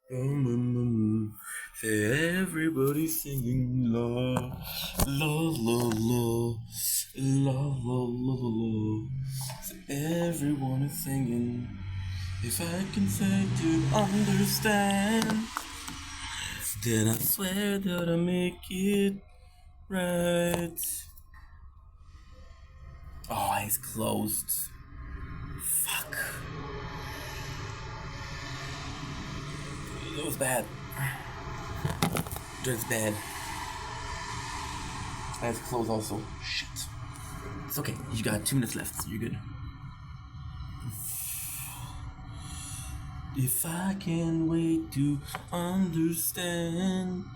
Say everybody singing la la la la la la la la. Say everyone is singing. If I can say to understand, then I swear that I make it right. Oh, eyes closed. Fuck. That was bad. That's bad. Eyes closed also. Shit. It's okay. You got 2 minutes left. So you're good. If I can't wait to understand,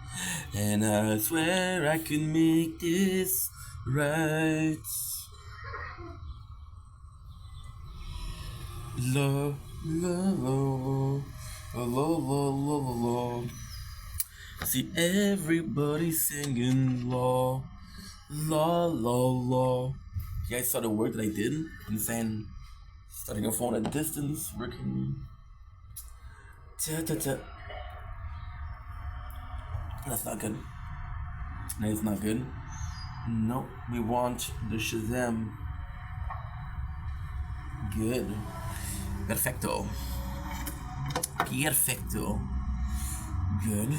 and I swear I can make this right. La la la la la la la la. See everybody singing la la la la. You guys saw the work that I did? Insane. Starting a phone at a distance, working. Ta-ta-ta. That's not good. That's not good. No, we want the Shazam. Good. Perfecto. Perfecto. Good.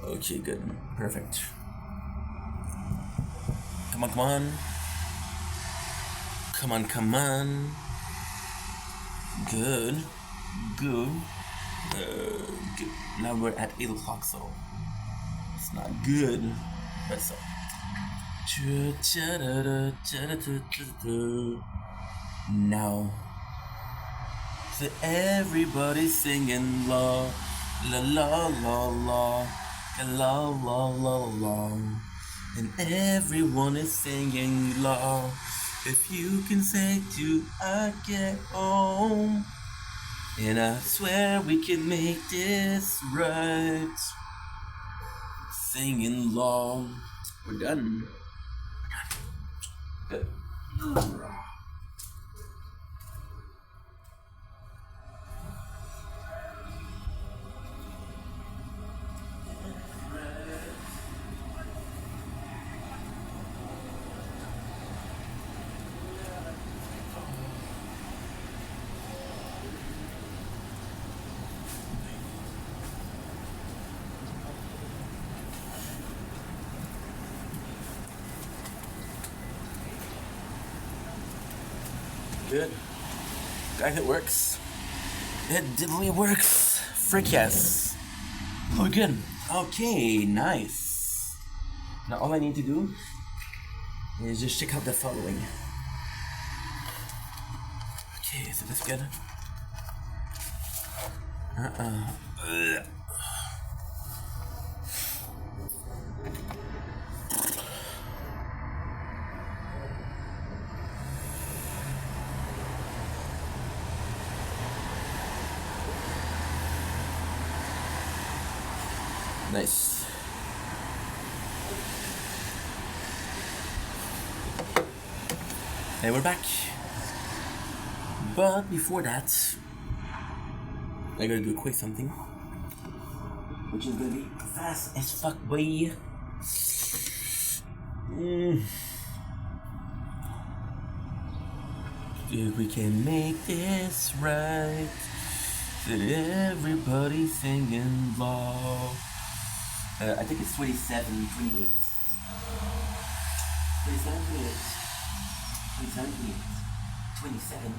Okay, good. Perfect. Come on, come on. Come on, come on. Good. Good. Good. Now we're at 8 o'clock, so it's not good, but so. Now, so everybody's singing la la la la la la la la la, and everyone is singing la. If you can say to I get home, and I swear we can make this right. Singing long. We're done. Good. Good. Guys, it works. It definitely works. Frick yes. Oh, good. Okay, nice. Now all I need to do is just check out the following. Okay, so that's good. Nice. And we're back. But before that, I gotta do a quick something, which is gonna be fast as fuck, boy. If we can make this right, that everybody singing law. I think it's 27, 28. 27, 28. 27, 28. 27.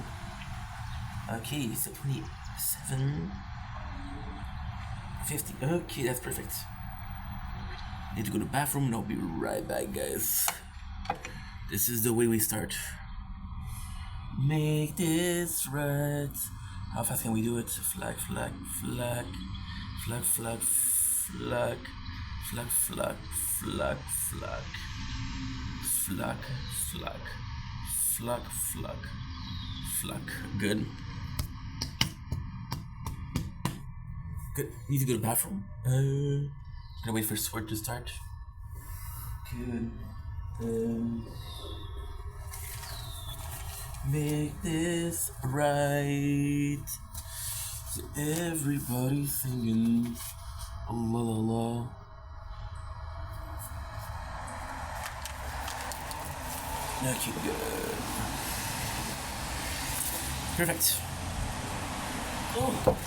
Okay, so 27. 50. Okay, that's perfect. Need to go to the bathroom and I'll be right back, guys. This is the way we start. Make this right. How fast can we do it? Flag, flag, flag. Flag, flag, flag. Flag, flag, flag, flag. Flag, flag. Flag, flag. Flag. Good. Good. Need to go to the bathroom. Gonna wait for sword to start. Good. Make this right. So everybody singing. La la la. Okay, good. Perfect. Oh.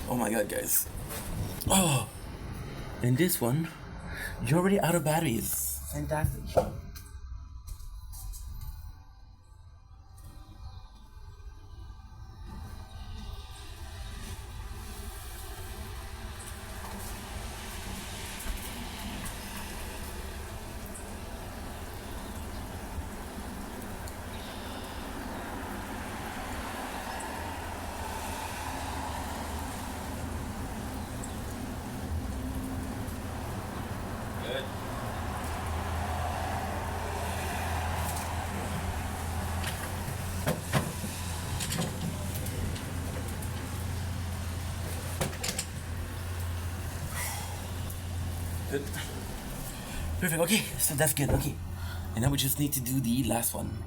Oh my god, guys. Oh, and this one, you're already out of batteries. Fantastic. Good. Perfect. Okay, so that's good. Okay, and now we just need to do the last one.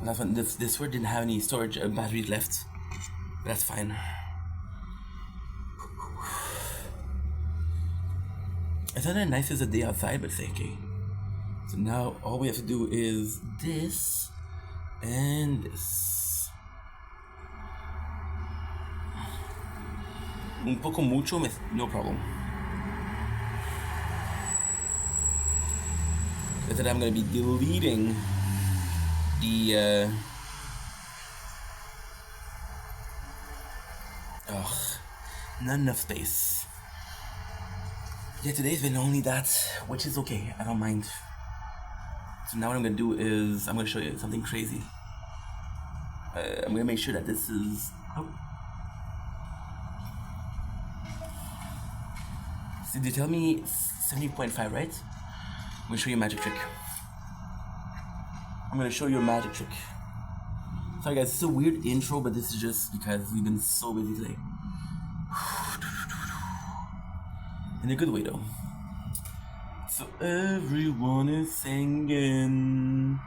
Last one. This sword didn't have any storage batteries left. But that's fine. It's not as nice as a day outside, but it's okay. So now all we have to do is this and this. Un poco mucho, no problem. But then I'm gonna be deleting the not enough space. Yeah, today's been only that, which is okay. I don't mind. So now what I'm gonna do is I'm gonna show you something crazy. I'm gonna make sure that this is. Oh. So they tell me 70.5, right? I'm gonna show you a magic trick. I'm gonna show you a magic trick. Sorry guys, it's a weird intro, but this is just because we've been so busy today. In a good way though. So everyone is singing.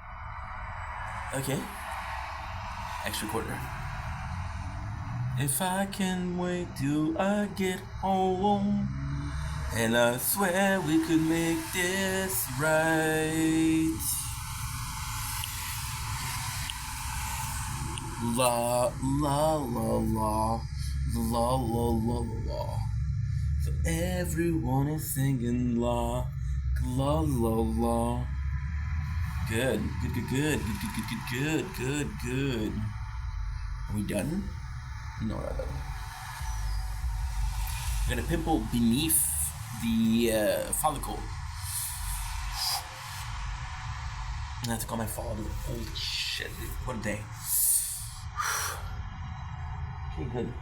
Okay. Extra quarter. If I can wait till I get home, and I swear we could make this right. La la la la la la la la. So everyone is singing la la la la. Good, good, good, good, good, good, good, good, good, good. Are we done? No, not done. I'm gonna pimple beneath the follicle. I have to call my follicle. Holy shit, dude. What a day. Okay, good.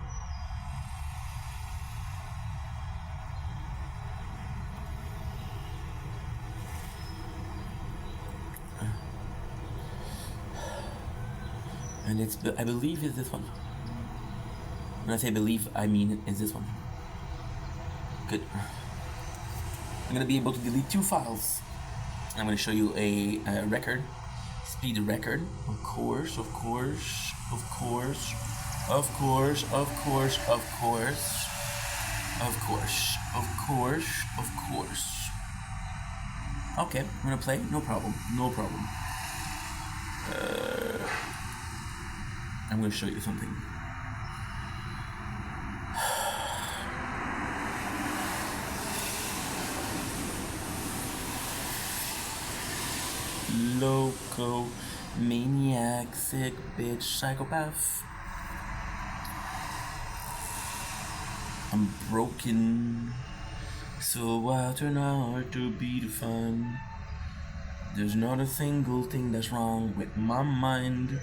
And it's, I believe it's this one. When I say believe, I mean it's this one. Good. I'm gonna be able to delete 2 files. I'm gonna show you a record, speed record, of course. Of course. Of course. Of course. Of course. Of course. Of course. Of course. Okay, I'm gonna play. No problem. No problem. I'm gonna show you something. Loco, maniac, sick bitch, psychopath. I'm broken, so I turn out to be the fun. There's not a single thing that's wrong with my mind.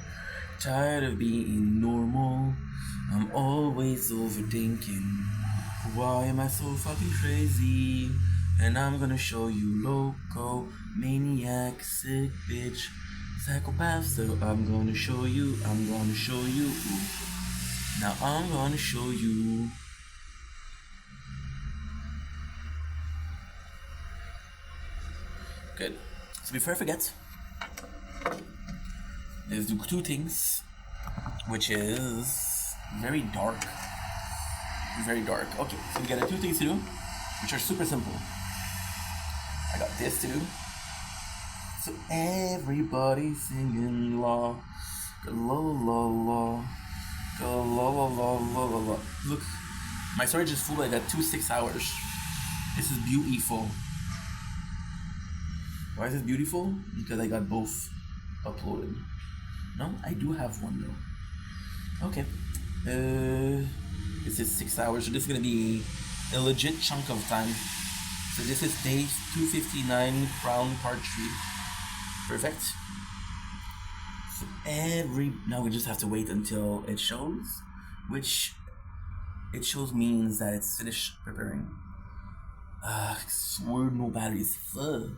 Tired of being normal, I'm always overthinking. Why am I so fucking crazy? And I'm gonna show you, loco, maniac, sick bitch, psychopath. So I'm gonna show you. Now I'm gonna show you. Good. So before I forget, let's do two things, which is very dark. Very dark. Okay, so we got two things to do, which are super simple. I got this to do. So everybody singing la, la la la, la la la la la la. Look, my storage is full. I got 6 hours. This is beautiful. Why is this beautiful? Because I got both uploaded. No, I do have one though. Okay. This is 6 hours, so this is gonna be a legit chunk of time. So this is day 259, Crown Part 3. Perfect. So now we just have to wait until it shows, which it shows means that it's finished preparing. I swear no batteries. Fuck.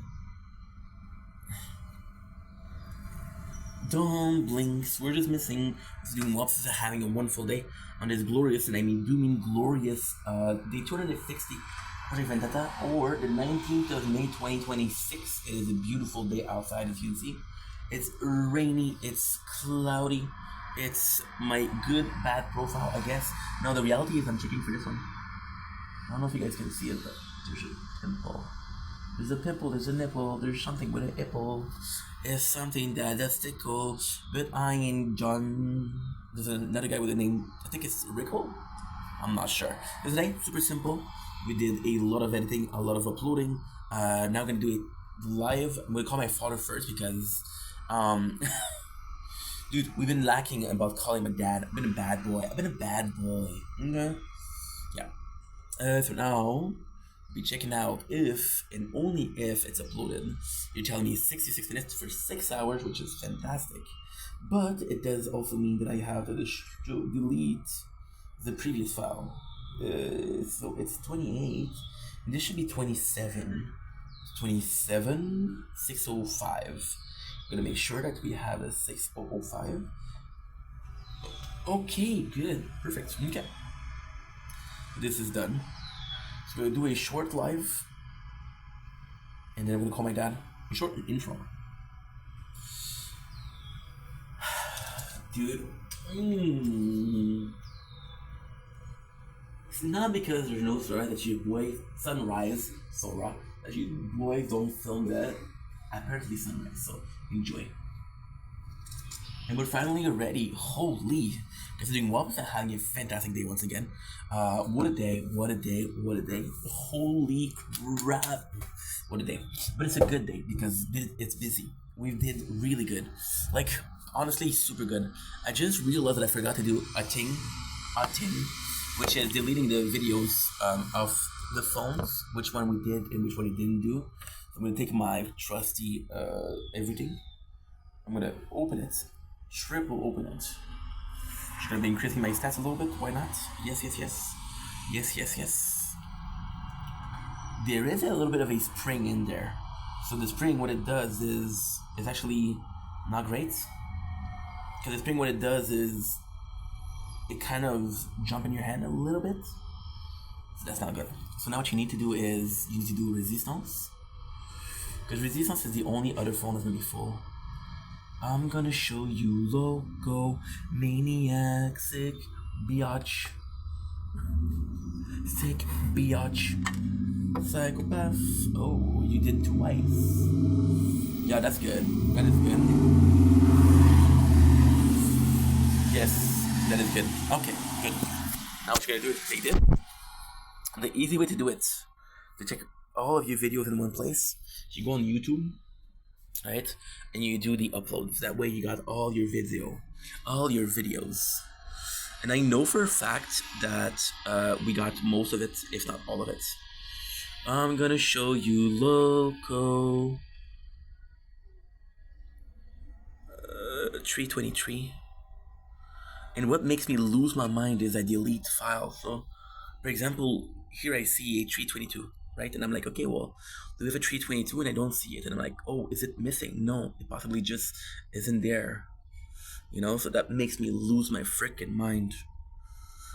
Don't blink, we're just missing. Doing lots of having a wonderful day on this glorious, and I do mean glorious, day 260 Project Vendetta, or the 19th of May 2026. It is a beautiful day outside, as you can see. It's rainy, it's cloudy, it's my good, bad profile, I guess. Now the reality is I'm checking for this one. I don't know if you guys can see it, but there's a pimple. There's a pimple, there's a nipple, there's something with an ipple. It's something that's tickle, but I ain't John. There's another guy with a name, I think it's Rico? I'm not sure. Today, super simple. We did a lot of editing, a lot of uploading. Now I'm gonna do it live. I'm gonna call my father first because, dude, we've been lacking about calling my dad. I've been a bad boy. Okay? Yeah. So now, be checking out if and only if it's uploaded. You're telling me 66 minutes for 6 hours, which is fantastic. But it does also mean that I have to delete the previous file. So it's 28, and this should be 27. 27, 605. I'm gonna make sure that we have a 6005. Okay, good, perfect. Okay. This is done. So we're gonna do a short live, and then I'm gonna call my dad. A short intro. Dude. It's not because there's no Sora that you boys sunrise Sora that you boys don't film that. Apparently sunrise, so enjoy. And we're finally ready. Holy, guys are doing well. Having a fantastic day once again. What a day, what a day, what a day. Holy crap. What a day. But it's a good day because it's busy. We did really good. Like, honestly, super good. I just realized that I forgot to do a thing, which is deleting the videos of the phones, which one we did and which one we didn't do. I'm gonna take my trusty everything. I'm gonna open it. Triple open it. Should I be increasing my stats a little bit? Why not? Yes. There is a little bit of a spring in there. So the spring, what it does is actually not great. Because the spring, what it does is it kind of jump in your hand a little bit. So that's not good. So now what you need to do is you need to do resistance. Because resistance is the only other phone that's gonna be full. I'm gonna show you loco, maniac, sick, biatch. Sick, biatch. Psychopath. Oh, you did twice. Yeah, that's good. That is good. Yes, that is good. Okay, good. Now what you're gonna do is take it. The easy way to do it, to check all of your videos in one place, you go on YouTube, right? And you do the uploads. That way you got all your videos. And I know for a fact that we got most of it, if not all of it. I'm gonna show you loco 323. And what makes me lose my mind is I delete files. So, for example, here I see a 322, right? And I'm like, okay, well, do we have a 322 and I don't see it? And I'm like, oh, is it missing? No, it possibly just isn't there. You know, so that makes me lose my freaking mind.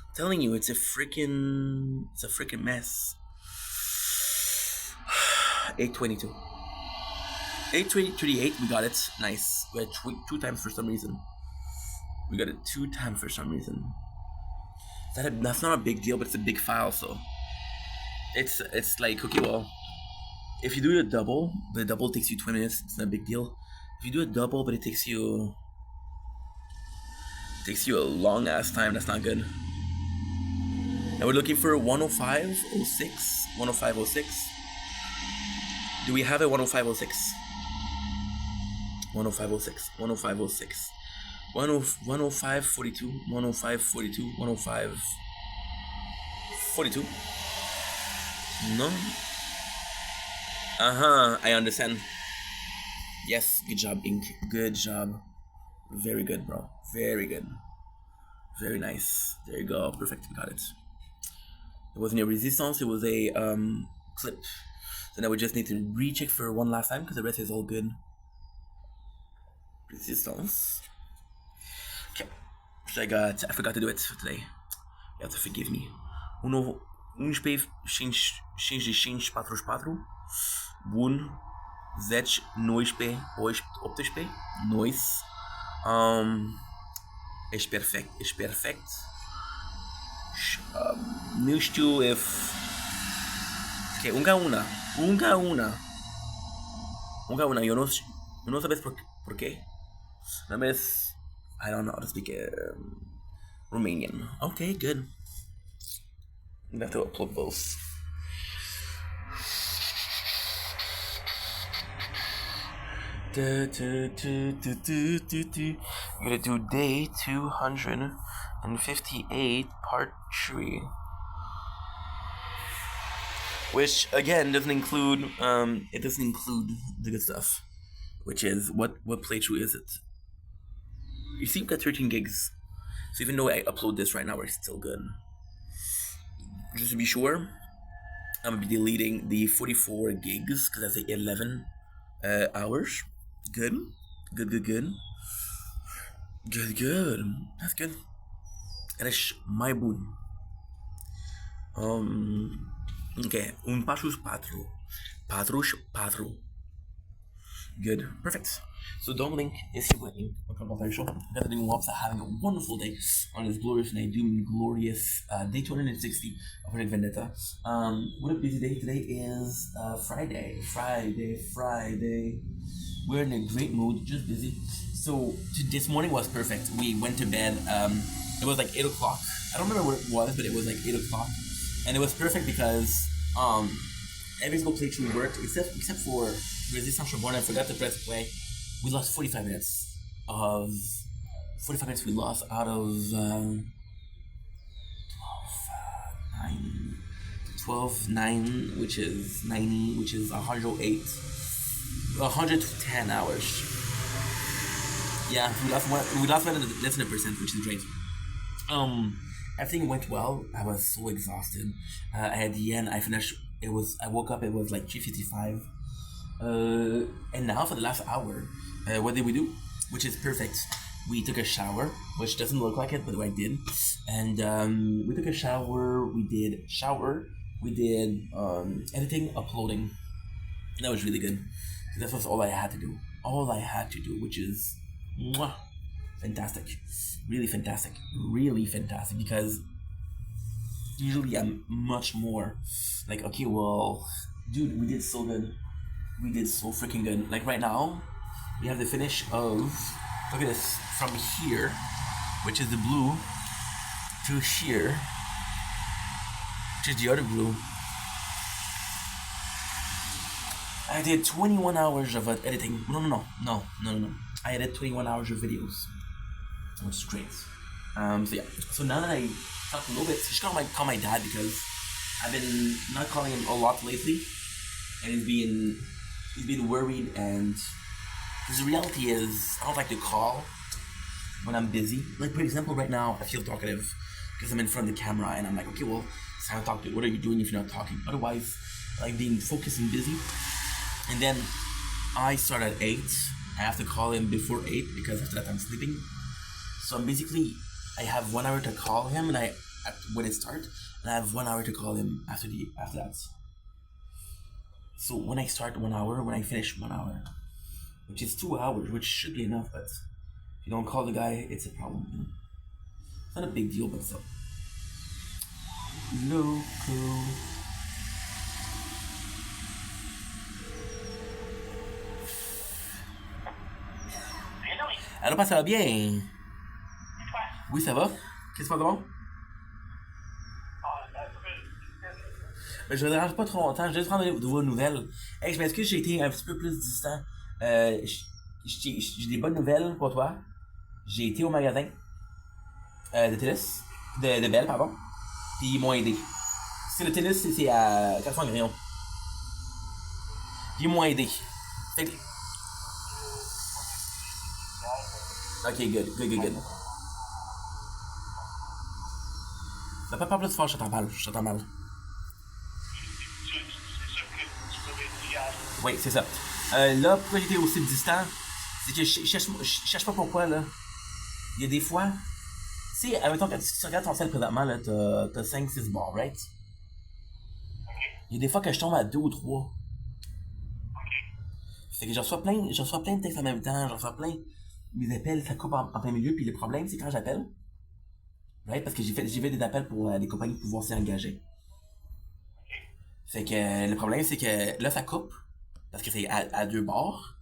I'm telling you, it's a freaking mess. 822. 838, we got it. Nice. We had two times for some reason. We got it 2 times for some reason. That's not a big deal, but it's a big file, so it's like, okay, well, if you do the double takes you 20 minutes. It's not a big deal. If you do a double, but it takes you a long ass time, that's not good. And we're looking for 10506. 10506. Do we have a 10506? 10506. 10506. 10542. 10542. 10542. No. I understand. Yes, good job, Ink. Good job. Very good, bro. Very good. Very nice. There you go. Perfect. We got it. It wasn't a resistance, it was a clip. So now we just need to recheck for one last time because the rest is all good. Resistance. Okay. So I forgot to do it today. You have to forgive me. P 5 Bun Zech 9P 8P Nois is perfect. Nu știu if okay, unga una. Eu não sabes por quê? Numbers, I don't know how to speak Romanian. Okay, good. I have to upload both. I'm gonna do day 258, part 3. Which again doesn't include it doesn't include the good stuff. Which is what playthrough is it? You see, we've got 13 gigs. So even though I upload this right now, we're still good. Just to be sure, I'm gonna be deleting the 44 gigs because that's 11 hours. Good. That's good. And it's my boon. Okay, un patrus patru. Good, perfect. So Dominic is here waiting. Welcome to our show. Got the new Wops are having a wonderful day on this glorious and I do mean glorious day 260 of Project Vendetta. What a busy day. Today is Friday. We're in a great mood, just busy. So this morning was perfect. We went to bed. It was like 8 o'clock. I don't remember what it was, but it was like 8 o'clock. And it was perfect because every single playthrough worked except for Resistance Reborn. I forgot to press play. We lost 45 minutes we lost out of 12, 9, which is 90, which is 108, 110 hours. Yeah, we lost less than 1%, which is great. Everything went well. I was so exhausted. At the end, I woke up, it was like 3:55. And now for the last hour, what did we do? Which is perfect. We took a shower, which doesn't look like it, but I did. And we took a shower. We did editing, uploading. That was really good. That was all I had to do. Which is Mwah. Fantastic. Really fantastic. Really fantastic. Because usually I'm much more like, okay, well, dude, we did so good. We did so freaking good. Like right now, we have the finish of, look at this, from here, which is the blue, to here, which is the other blue. I did 21 hours of editing. No. I edited 21 hours of videos, which is great. So yeah. So now that I talked a little bit, just call my dad because I've been not calling him a lot lately, and he's been worried. And because the reality is, I don't like to call when I'm busy. Like for example, right now I feel talkative because I'm in front of the camera, and I'm like, okay, well, it's time to talk to you. What are you doing if you're not talking? Otherwise, I like being focused and busy. And then I start at 8. I have to call him before 8 because after that I'm sleeping. So I'm basically, I have 1 hour to call him and when it starts, and I have 1 hour to call him after that. So when I start 1 hour, when I finish 1 hour, which is 2 hours, which should be enough, but if you don't call the guy, it's a problem. You know? It's not a big deal, but still. Loco. Allô, ça va bien? Oui, ça va? Qu'est-ce que tu fais de bon? Je ne dérange pas trop longtemps, je vais juste prendre de vos nouvelles. Hey, je m'excuse, j'ai été un petit peu plus distant. J'ai des bonnes nouvelles pour toi. J'ai été au magasin de tennis, de Belle, pardon. Puis ils m'ont aidé. C'est le tennis, c'est à 400 grillons. Puis ils m'ont aidé. Fait que... Ok, good. Ne pas parler plus fort, je t'entends mal. Oui, c'est ça. Là, pourquoi j'étais aussi distant, c'est que je cherche pas pourquoi, là. Il y a des fois, tu sais, admettons, quand tu regardes ton sel présentement, là, t'as 5-6 bars, right? Il y a des fois que je tombe à 2 ou 3. Fait que je reçois plein de textes en même temps, je reçois plein. Mes appels, ça coupe en plein milieu, puis le problème, c'est quand j'appelle, right? Parce que j'ai fait des appels pour des compagnies pour pouvoir s'y engager. Fait que le problème, c'est que là, ça coupe, parce que c'est à 2 bars.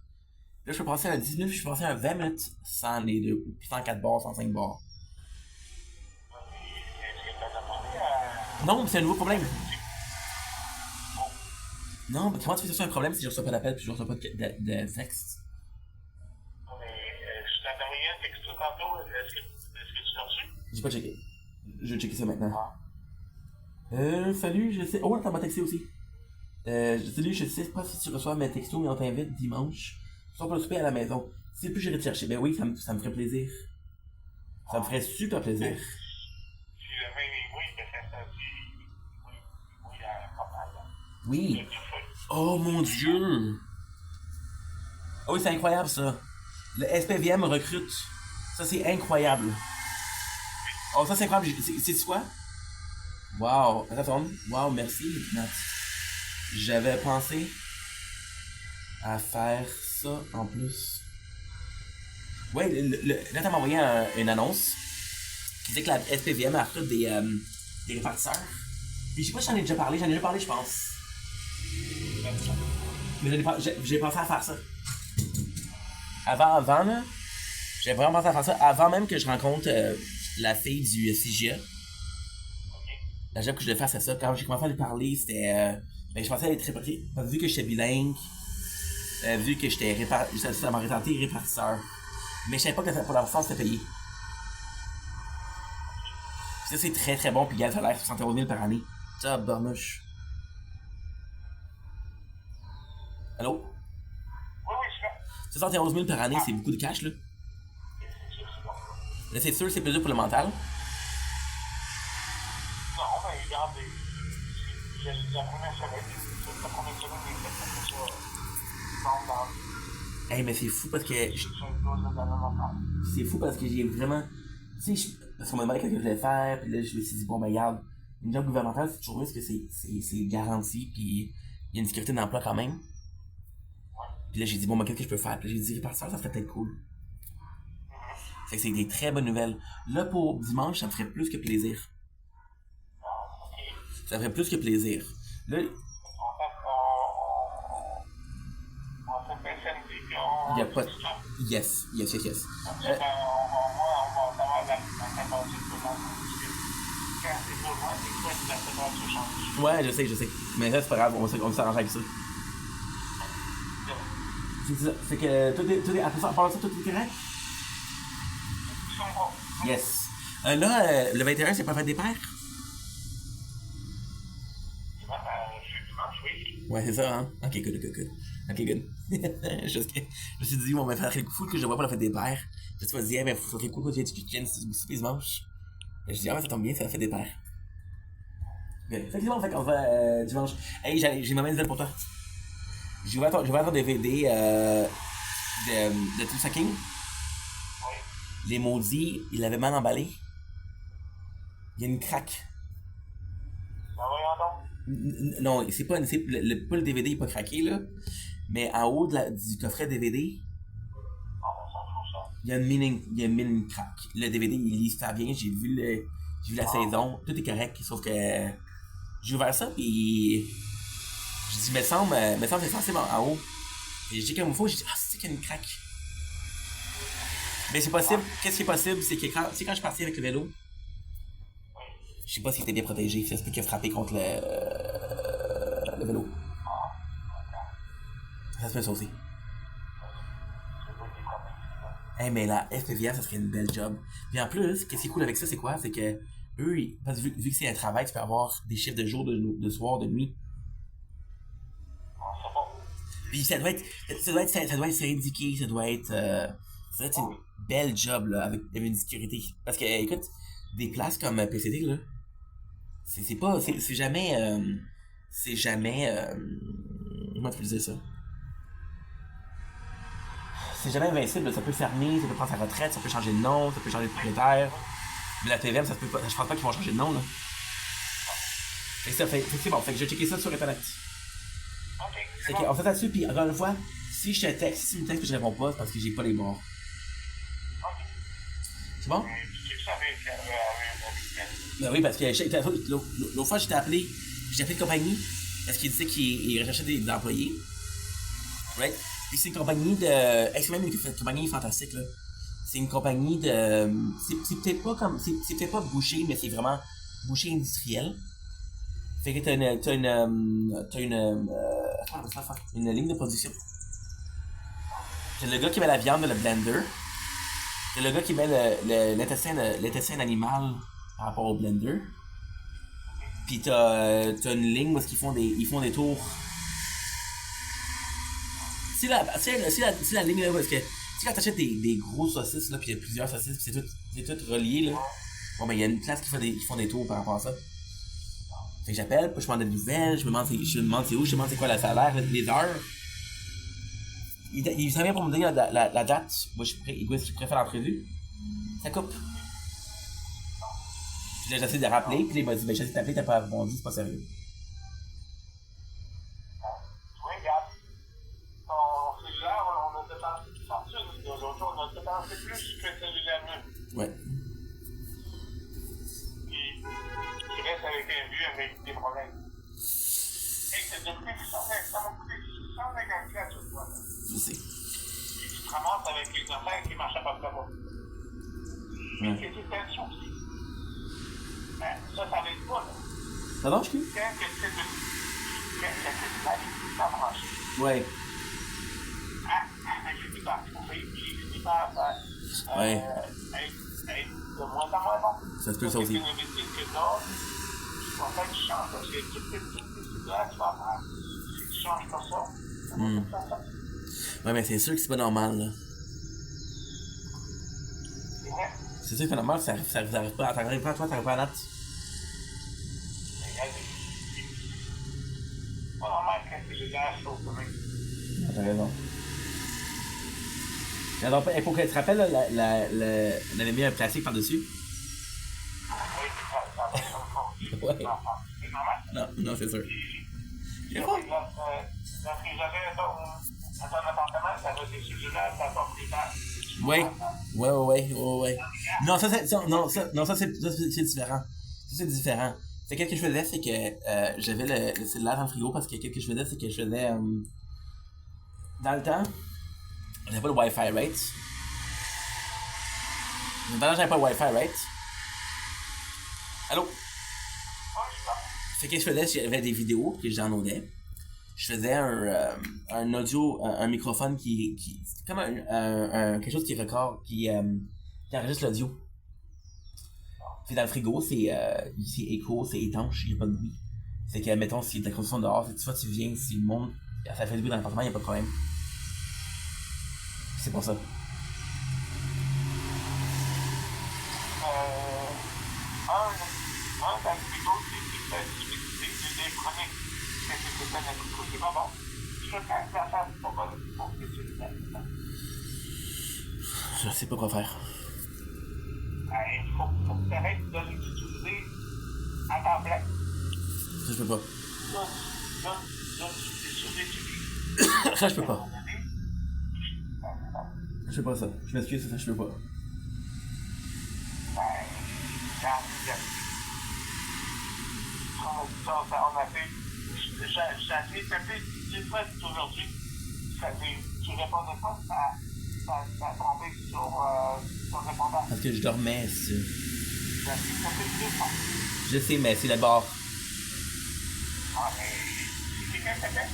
Là, je peux passer à 10 minutes, je peux passer à 20 minutes sans les deux, sans 4 bars, sans 5 bars. Non, mais c'est un nouveau problème. Non, mais comment tu fais ça un problème si je reçois pas d'appel puis je reçois pas de texte? Je t'ai envoyé un texto tantôt, est-ce que tu l'as reçu? J'ai pas checké. Je vais checker ça maintenant. Salut, je sais. Oh, t'as m'a texté aussi. Salut, je sais pas si tu reçois mes textos, mais on t'invite dimanche. Tu sors pas le souper à la maison. Si c'est plus, j'irai te chercher. Ben oui, ça me ferait plaisir. Ça me ferait super plaisir. Si jamais oui, que ça dit, oui, pas mal. Oui. Oh mon dieu. Oh oui, c'est incroyable ça. Le SPVM recrute. Ça, c'est incroyable. Oh, ça, c'est incroyable. C'est quoi? Wow. Attends. Wow, merci, Nat. J'avais pensé à faire ça en plus. Ouais, Nat m'a envoyé une annonce qui disait que la SPVM a recrute des répartiteurs. Puis je sais pas si j'en ai déjà parlé, je pense. Mais j'ai pensé à faire ça. Avant là, j'avais vraiment pensé à faire ça avant même que je rencontre la fille du CGA. La job que je devais faire, c'est ça. Quand j'ai commencé à lui parler, c'était. Ben, je pensais à être réparti. Vu que j'étais bilingue, vu que j'étais ça m'aurait tenté répartisseur. Mais je savais pas que pour la force, c'était payé. Puis ça, c'est très très bon. Puis gars, ça a l'air 71 000 par année. Ça, barnouche. Allô? Oui, je suis 71 000 par année, c'est beaucoup de cash, là. Là, c'est sûr, c'est plus dur pour le mental. Non, mais regarde, la première semaine, Hey, mais c'est fou parce que. C'est fou parce que j'ai vraiment. Tu sais, parce qu'on m'a demandé qu'est-ce que je voulais faire, puis là, je me suis dit, bon, ben, regarde, une job gouvernementale, c'est toujours mieux parce que c'est garanti, puis il y a une sécurité d'emploi quand même. Puis là, j'ai dit, bon, ben, qu'est-ce que je peux faire? Puis là, j'ai dit, répartisseur, ça serait peut-être cool. Fait que c'est des très bonnes nouvelles. Là, pour dimanche, ça me ferait plus que plaisir. Ça me ferait plus que plaisir. Là, En fait, on se fait samedi, puis il n'y a on pas... se stoppe. Yes. Moi, on va savoir la température de mon quand c'est pour moi, c'est quoi la température change. Ouais, je sais. Mais ça, c'est pas grave, on va s'arranger avec ça. C'est ça. Fait que tout est après ça, à part ça, tout est correct? Ils sont bons. Yes. Le 21, c'est pas fête des pères? Dimanche, oui. Ouais, c'est ça, hein? Ok, good. Ok, good. je me suis dit, bon, ben, ça serait cool que je le vois pour la fête des pères. Puis tu vas te dire, ben, ça serait cool que tu viennes souper dimanche. Je dis, ah, ouais, ça tombe bien, c'est la fête des pères. Good. Fait que c'est bon, fait qu'on va dimanche. Hey, j'ai ma main nouvelle pour toi. J'ai ouvert ton DVD de Tout Sacking. Oui. Les maudits, il l'avait mal emballé. Il y a une craque. Ben voyons donc. Non, c'est pas, pas le DVD est pas craqué, là. Mais en haut du coffret DVD, On s'en fout, ça. il y a une mini craque. Le DVD, il lit super bien. J'ai vu la saison. Tout est correct. Sauf que j'ai ouvert ça, puis je dis, me semble, c'est censé en haut. Et j'ai dit comme une fois, j'ai dit, ah, c'est qu'il y a une craque. Mais c'est possible. Qu'est-ce qui est possible, c'est que quand je suis parti avec le vélo, je sais pas s'il était bien protégé. Ça se peut qu'il a frappé contre le vélo. Ça se peut ça aussi. Hey, mais la FPVA, ça serait une belle job. Puis en plus, qu'est-ce qui est cool avec ça, c'est quoi? C'est que eux, parce que vu que c'est un travail, tu peux avoir des chiffres de jour, de soir, de nuit. Puis ça doit être syndiqué, ça doit être une belle job, là, avec une sécurité. Parce que, écoute, des places comme PCD, là, c'est jamais, comment tu peux dire ça? C'est jamais invincible, là. Ça peut fermer, ça peut prendre sa retraite, ça peut changer de nom, ça peut changer de propriétaire. Mais la TVM, ça se peut pas, je pense pas qu'ils vont changer de nom, là. Fait que ça fait que c'est bon, fait que je vais checker ça sur Internet. Ok. Fait qu'on fait ça dessus, puis encore une fois, si je te texte, si tu me textes que je réponds pas, c'est parce que j'ai pas les bords. C'est bon? Tu savais qu'il y avait un Ben oui, parce que l'autre fois, j'ai appelé une compagnie parce qu'il disait qu'il recherchait des employés. Right? Puis c'est une compagnie de. C'est même une compagnie fantastique, là. C'est une compagnie de. C'est peut-être pas comme. C'est peut-être pas boucher, mais c'est vraiment boucher industriel. Fait que une ligne de production. C'est le gars qui met la viande dans le blender. C'est le gars qui met l'intestin animal par rapport au blender. Puis t'as une ligne où ils font des tours. Si la ligne là, parce que quand t'achètes des grosses saucisses là, puis il y a plusieurs saucisses, puis c'est tout relié là. Bon ben il y a une classe qui font des tours par rapport à ça. Fait que j'appelle, puis je demande des nouvelles, je me demande c'est où, je me demande c'est quoi le salaire, les heures. Il s'en vient pour me dire la date. Moi je suis prêt à faire l'entrevue. Ça coupe. Puis là j'essaie de rappeler, puis là il m'a dit ben j'essaie de t'appeler, t'as pas répondu, c'est pas sérieux. Oui, regarde. Ton cellulaire, on a dépensé plus fortune. L'autre jour, on a dépensé plus que celui-là. Ouais. Puis, tu restes avec un vieux avec des problèmes. Et c'est depuis ça m'a coûté 650 à chaque fois. Je sais. Et tu te ramasses avec les affaires qui marchaient pas très bien. Mais c'est une tension aussi. Ça n'arrive pas, là. Ça marche, plus? Quand c'est de la vie, ça marche. Ouais. Elle finit par trouver, puis elle finit par Ouais. être de moins en moins bon. Ça se peut ça aussi. C'est une médecine que t'as, tu vas faire du change, parce que toutes les petites décisions que tu vas faire, si tu changes pas ça, ça va pas faire ça. Ouais, mais c'est sûr que c'est pas normal, là. C'est vrai. C'est sûr que c'est normal, ça arrive pas. T'arrives pas à toi, t'arrives pas à date. C'est pas normal quand c'est les gars chauds quand même. Ah, t'as raison. Alors, pour que tu te rappelles, là, on avait mis un plastique par-dessus. Oui, ça va être comme ça. Ouais. C'est normal. Non, c'est sûr. Lorsque j'avais dans ton appartement, ça va être celui-là, ça va plus tard. Oui. Ouais. Non, ça, c'est, ça, non, ça, c'est différent. Ça, c'est différent. Fait que ce que je faisais, c'est que j'avais le cellulaire dans le frigo parce que ce que je faisais, c'est que je faisais. Dans le temps, j'avais pas le Wi-Fi, right? Dans le temps, j'avais pas le Wi-Fi, right? Allô? Fait que je faisais, j'avais des vidéos que j'enloadais. Je faisais un audio, un microphone qui c'est comme quelque chose qui record, qui enregistre l'audio. Puis dans le frigo, c'est écho, c'est étanche, il n'y a pas de bruit. C'est que, mettons, si ta construction dehors, tu vois, tu viens, si le monde, ça fait du bruit dans l'appartement, il n'y a pas de problème. C'est pour ça. Un dans le frigo, c'est des chroniques. C'est pas bon. Je fais ça pour que tu le fasses. Je sais pas quoi faire. Il faut que tu arrêtes de l'utiliser à temps plein. Ça, je peux pas. Là, tu sous-utilises. Ça, je peux pas. Je fais pas ça. Je m'excuse, ça, je peux pas. On a fait. J'ai essayé de taper 10 fois aujourd'hui. Tu répondais pas, ça a tombé sur répondant. Parce que je dormais, c'est. J'ai essayé de taper 2 fois. Je sais, mais c'est d'abord. Ah, mais si quelqu'un t'appelle.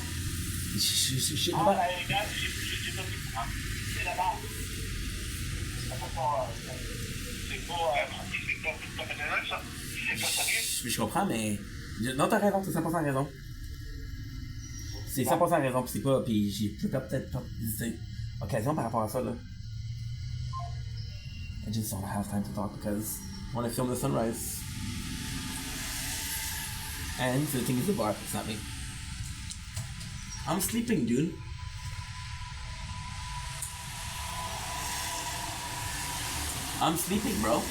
Je sais Ah, pas. les gars, j'ai pas pu prendre. C'est la base. C'est pas professionnel, ça. C'est pas sérieux. Je comprends, mais. Non, t'as raison, t'as 100% raison. C'est 100% raison, pis c'est pas. Pis j'ai peut-être pas occasion par rapport à ça, là. I just don't have time to talk because I want to film the sunrise. And the thing is the bar, it's not me. I'm sleeping, dude. I'm sleeping, bro.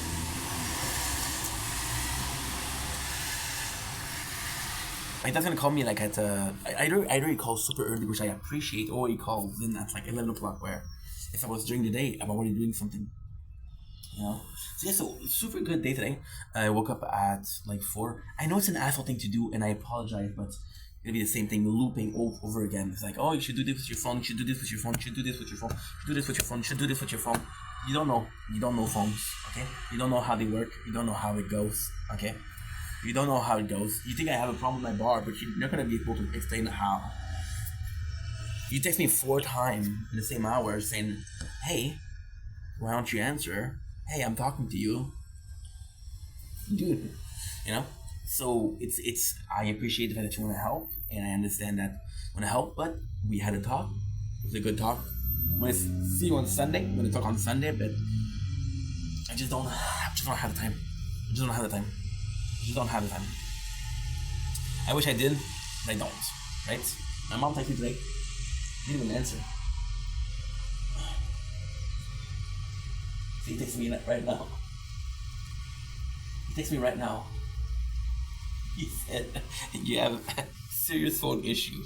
My dad's gonna call me like at I already called super early, which I appreciate. Or he calls in at like 11 o'clock, where if I was during the day, I'm already doing something. You know? So yeah, so super good day today. I woke up at like 4. I know it's an asshole thing to do, and I apologize, but it'll be the same thing looping over again. It's like, oh, you should do this with your phone, you should do this with your phone, you should do this with your phone, you should do this with your phone, you should do this with your phone. You don't know phones, okay? You don't know how they work, you don't know how it goes, okay? You don't know how it goes. You think I have a problem with my bar, but you're not gonna be able to explain how. You text me 4 times in the same hour saying, hey, why don't you answer? Hey, I'm talking to you. Dude, you know? So it's I appreciate the fact that you want to help, and I understand that you want to help, but we had a talk. It was a good talk. I'm gonna see you on Sunday. I'm gonna talk on Sunday, but I just don't have the time. I just don't have the time. I wish I did, but I don't. Right? My mom texted me today. Didn't even answer. So he texts me right now. He texts me right now. He said, you have a serious phone issue.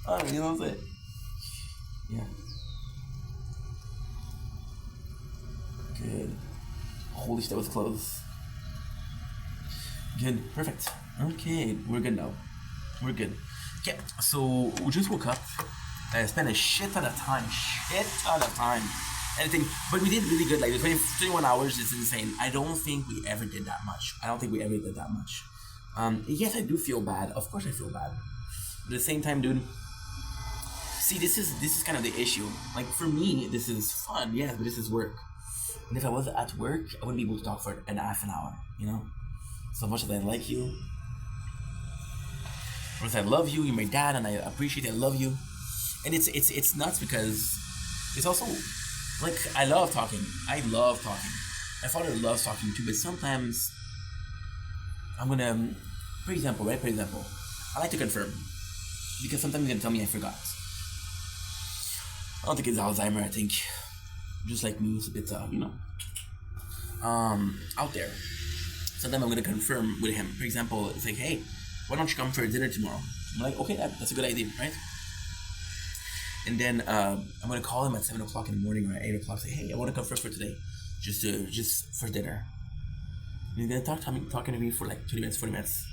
Oh, you know what I'm saying? Yeah. Good. Holy shit, that was close. Good, perfect. Okay, we're good now. We're good. Okay, so we just woke up. I spent a shit ton of time. Anything, but we did really good. Like the 21 hours is insane. I don't think we ever did that much. Yes, I do feel bad. Of course, I feel bad. But at the same time, dude. See, this is kind of the issue. Like for me, this is fun, yes, but this is work. And if I was at work, I wouldn't be able to talk for an half an hour. You know, so much as I like you, or as I love you, you're my dad, and I appreciate it. I love you, and it's nuts because it's also like I love talking. My father loves talking too, but sometimes I'm gonna, for example, I like to confirm because sometimes you're gonna tell me I forgot. I don't think it's Alzheimer. I think just like me, it's a bit out there. Sometimes I'm gonna confirm with him. For example, it's like, hey, why don't you come for dinner tomorrow? I'm like, okay, that's a good idea, right? And then I'm gonna call him at 7 o'clock in the morning or at 8 o'clock. Say, hey, I want to come for today, just for dinner. And he's gonna talking to me for like 20 minutes, 40 minutes.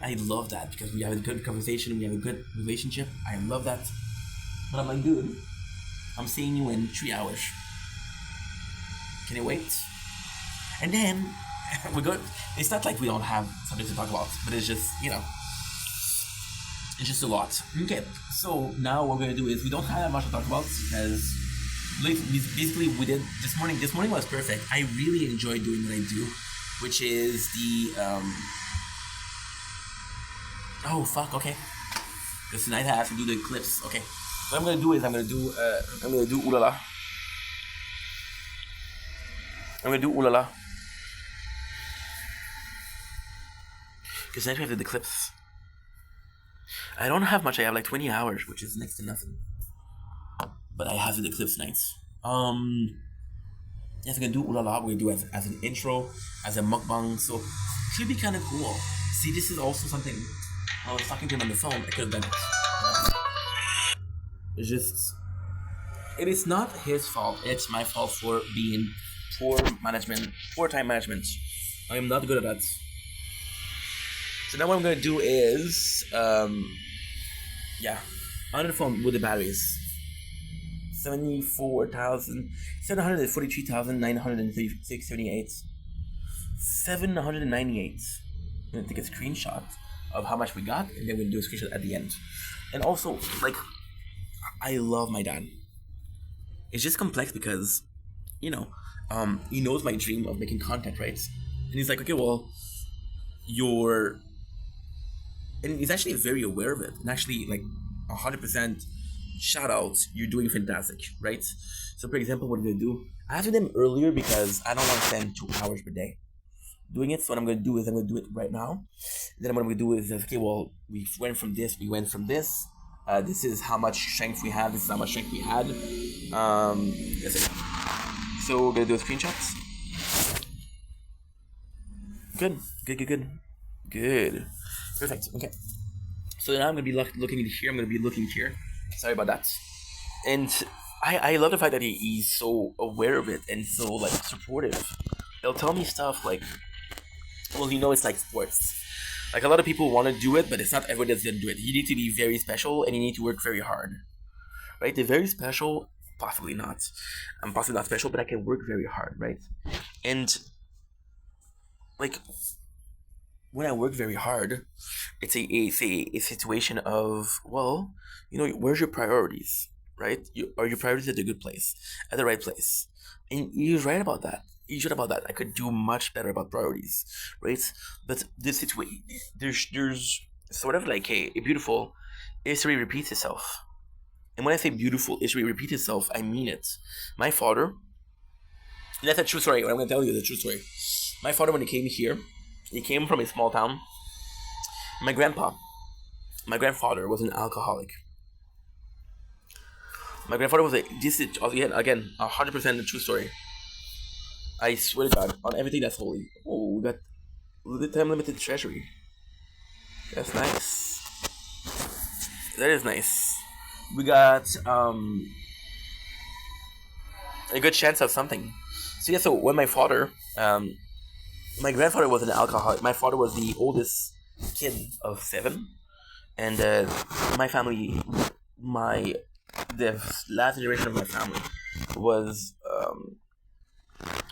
I love that because we have a good conversation, we have a good relationship. I love that. But I'm like, dude, I'm seeing you in 3 hours. Can you wait? And then we're good. It's not like we don't have something to talk about, but it's just, it's just a lot. Okay, so now what we're gonna do is we don't have that much to talk about because basically we did this morning. This morning was perfect. I really enjoy doing what I do, which is the oh fuck, okay. Because tonight I have to do the clips. Okay, what I'm gonna do is I'm gonna do ulala. I'm gonna do ulala. Because tonight we have to do the clips. I don't have much. I have like 20 hours, which is next to nothing. But I have to do the clips nights. Yes, I'm gonna do ulala. We're gonna do as an intro, as a mukbang. So it should be kind of cool. See, this is also something. I was talking to him on the phone. I could have done it. It's just. It is not his fault. It's my fault for being poor time management. I am not good at that. So now what I'm gonna do is, on the phone with the batteries, 798. 798. I'm gonna take a screenshot of how much we got, and then we'll do a screenshot at the end. And also, like, I love my dad. It's just complex because, he knows my dream of making content, right? And he's like, okay, well, and he's actually very aware of it. And actually, like, 100% shout out, you're doing fantastic, right? So, for example, what I'm gonna do, I have to do them earlier because I don't want to spend 2 hours per day doing it. So what I'm gonna do is I'm gonna do it right now. Then what I'm gonna do is, okay, well, we went from this. This is how much strength we have. This is how much strength we had. That's it. So we're gonna do a screenshots. Good. Perfect. Okay. So now I'm gonna be looking here. I'm gonna be looking here. Sorry about that. And I love the fact that he's so aware of it and so like supportive. He'll tell me stuff like, well, it's like sports. Like a lot of people want to do it, but it's not everyone that's gonna do it. You need to be very special and you need to work very hard. Right? The very special, possibly not. I'm possibly not special, but I can work very hard, right? And like when I work very hard, it's a situation of, well, where's your priorities, right? Are your priorities at the good place, at the right place? And you're right about that. You're right about that. I could do much better about priorities, right? But this situation, there's sort of like a beautiful history repeats itself. And when I say beautiful history repeats itself, I mean it. My father, and that's a true story. What I'm going to tell you is a true story. My father, when he came here, he came from a small town. My grandfather was an alcoholic. My grandfather was this is again 100% a true story. I swear to God, on everything that's holy. Oh, we got the time limited treasury. That's nice. That is nice. We got a good chance of something. So yeah, so when my grandfather was an alcoholic. My father was the oldest kid of 7, and my family, the last generation of my family was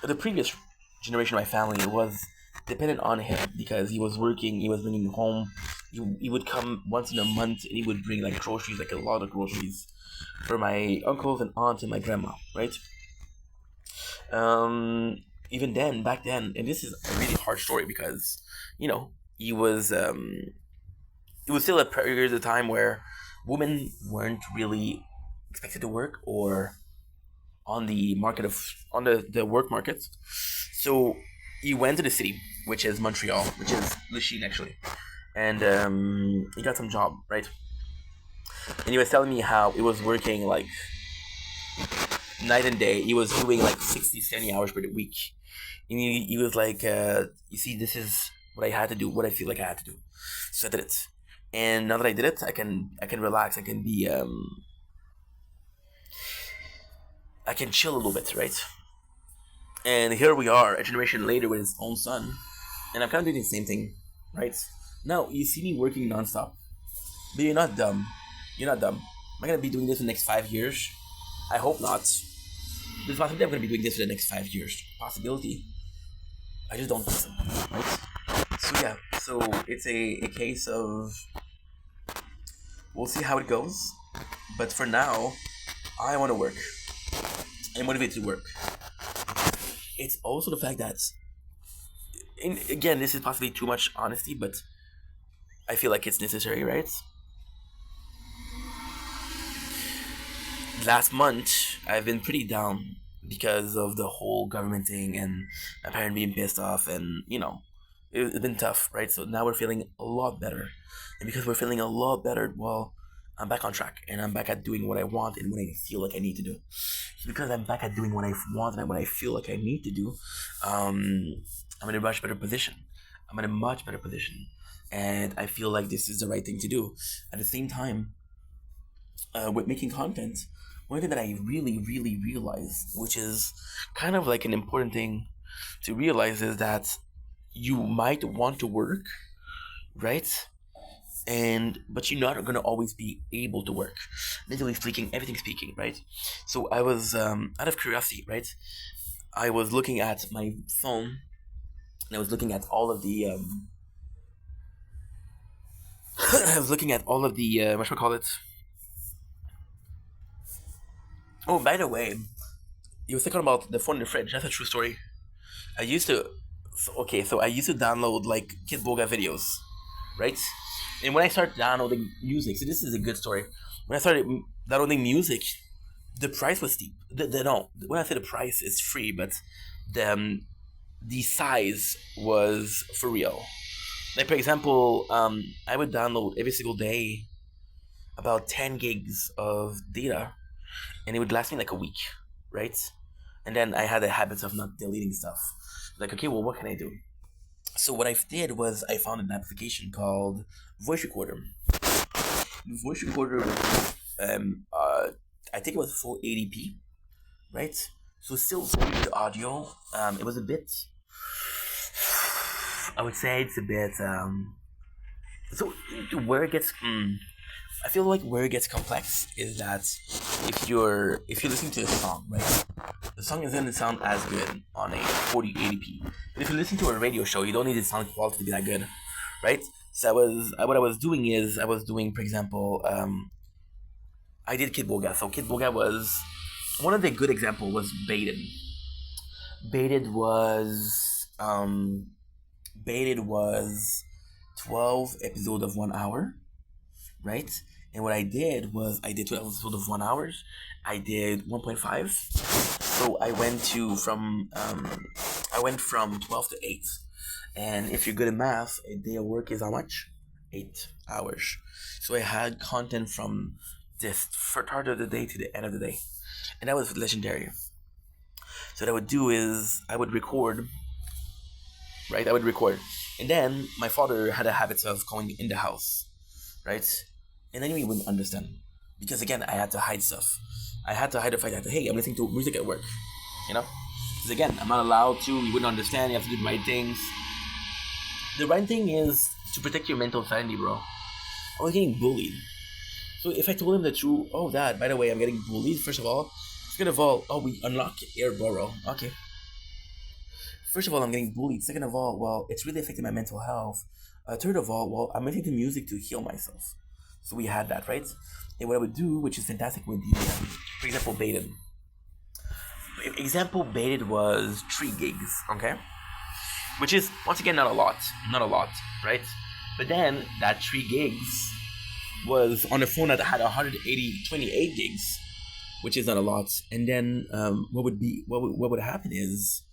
the previous generation of my family was dependent on him because he was working. He was bringing home. He would come once in a month and he would bring like groceries, like a lot of groceries, for my uncles and aunts and my grandma, right? Even then, back then, and this is a really hard story because, he was it was still a period of time where women weren't really expected to work or on the work market. So he went to the city, which is Montreal, which is Lachine actually, and he got some job, right? And he was telling me how it was working like night and day. He was doing like 60, 70 hours per week. And he was like, you see, this is what I had to do, what I feel like I had to do. So I did it. And now that I did it, I can relax. I can be I can chill a little bit, right? And here we are, a generation later with his own son, and I'm kind of doing the same thing, right? Now you see me working nonstop, but you're not dumb. You're not dumb. Am I gonna be doing this in the next 5 years? I hope not. There's a possibility I'm gonna be doing this for the next 5 years. Possibility. I just don't think so, right? So yeah, so it's a case of we'll see how it goes. But for now, I want to work. I'm motivated to work. It's also the fact that, and again, this is possibly too much honesty, but I feel like it's necessary, right? Last month, I've been pretty down because of the whole government thing and my parents being pissed off, and it's been tough, right? So now we're feeling a lot better, and because we're feeling a lot better, well, I'm back on track and I'm back at doing what I want and what I feel like I need to do. Because I'm back at doing what I want and what I feel like I need to do, I'm in a much better position. I'm in a much better position, and I feel like this is the right thing to do. At the same time, with making content, one thing that I really, really realize, which is kind of like an important thing to realize, is that you might want to work, right? But you're not gonna always be able to work. Mentally speaking, everything speaking, right? So I was out of curiosity, right? I was looking at my phone and I was looking at all of the I was looking at all of the what should I call it? Oh, by the way, you were talking about the phone in the fridge. That's a true story. I used to so I used to download like Kid Boga videos, right? And when I started downloading music, so this is a good story. When I started downloading music, the price was steep. No, when I say the price, it's free, but the size was for real. Like, for example, I would download every single day about 10 gigs of data, and it would last me like a week, right? And then I had a habit of not deleting stuff. Like, okay, well, what can I do? So what I did was I found an application called Voice Recorder. Voice Recorder, I think it was full 80p, right? So still good audio. It was a bit. I would say it's a bit. So where it gets, I feel like where it gets complex is that if you're listening to a song, right, the song is gonna sound as good on a 4080p. But if you listen to a radio show, you don't need the sound quality to be that good, right? So what I was doing is I was doing, for example, I did Kid Boga. So Kid Boga was one of the good example was Baited. Baited was Baited was 12 episodes of 1 hour, right? And what I did was I did 12 episodes of 1 hour. I did 1.5. So I went from 12 to 8. And if you're good at math, a day of work is how much? 8 hours. So I had content from this start of the day to the end of the day. And that was legendary. So what I would do is I would record, right? I would record. And then my father had a habit of going in the house, right? And then he wouldn't understand. Because again, I had to hide stuff. I had to hide the fact that, hey, I'm listening to music at work, you know? Because again, I'm not allowed to, you wouldn't understand, you have to do the right things. The right thing is to protect your mental sanity, bro. I was getting bullied. So if I told him the truth, oh, Dad, by the way, I'm getting bullied, first of all, second of all, oh, we unlock air burrow. Okay. First of all, I'm getting bullied. Second of all, well, it's really affecting my mental health. Third of all, well, I'm listening to music to heal myself. So we had that, right? And what I would do, which is fantastic with the, for example, Baited. Example Baited was 3 gigs, okay? Which is, once again, not a lot, right? But then, that 3 gigs was on a phone that had 28 gigs, which is not a lot. And then, what would happen is,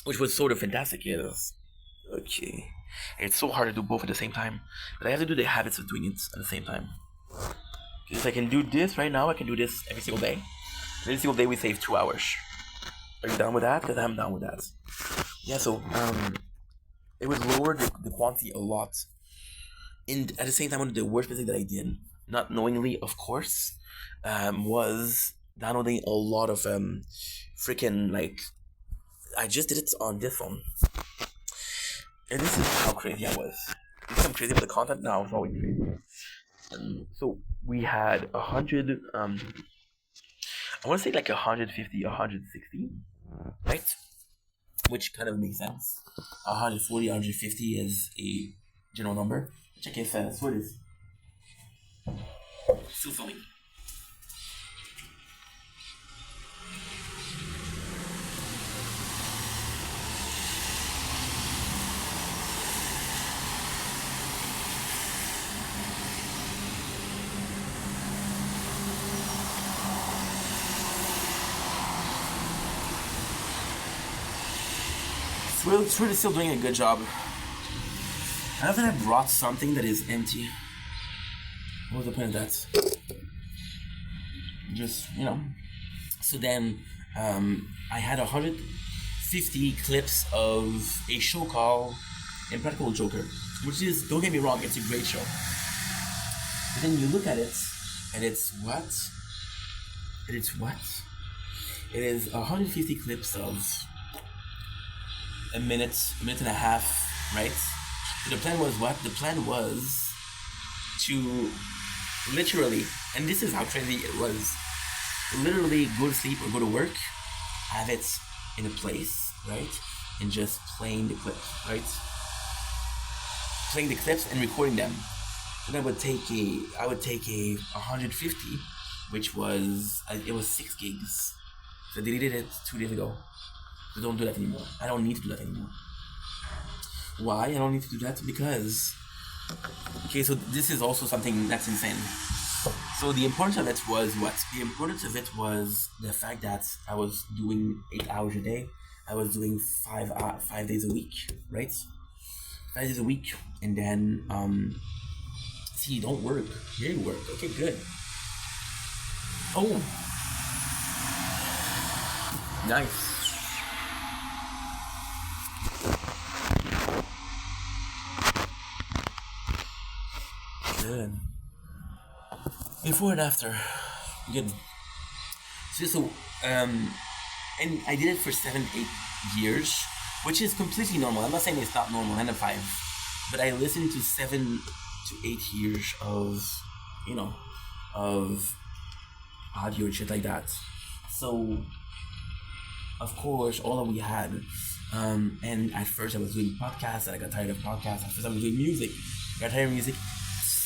which was sort of fantastic is, okay, it's so hard to do both at the same time, but I have to do the habits of doing it at the same time. If I can do this right now, I can do this every single day. Every single day we save 2 hours. Are you down with that? Because I'm down with that. Yeah, so it would lower the quantity a lot. And at the same time, one of the worst mistake that I did, not knowingly, of course, was downloading a lot of freaking like. I just did it on this phone, and this is how crazy I was. Because I'm crazy with the content now. It's always crazy. So we had 100. I want to say like 150, 160, right? Which kind of makes sense. 140, 150 is a general number. Check if that's what it is. Still filming. It's really still doing a good job. I know that I brought something that is empty. What was the point of that? Just, So then, I had 150 clips of a show called Impractical Joker, which is, don't get me wrong, it's a great show. But then you look at it, and it's what? It is 150 clips of a minute and a half, right? So the plan was what? The plan was to literally, and this is how crazy it was, literally go to sleep or go to work, have it in a place, right? And just playing the clips, right? Playing the clips and recording them. Then I would take a 150, which was, it was 6 gigs. So I deleted it 2 days ago. So don't do that anymore. I don't need to do that anymore. Why? I don't need to do that because... Okay, so this is also something that's insane. So the importance of it was what? The importance of it was the fact that I was doing 8 hours a day. I was doing 5 days a week, right? 5 days a week. And then, see, you don't work. Here you work. Okay, good. Oh. Nice. Good. Before and after. Good. So, and I did it for 7-8 years, which is completely normal. I'm not saying it's not normal, 9 to 5. But I listened to 7 to 8 years of, of audio and shit like that. So, of course, all that we had, and at first I was doing podcasts, and I got tired of podcasts. At first I was doing music, I got tired of music.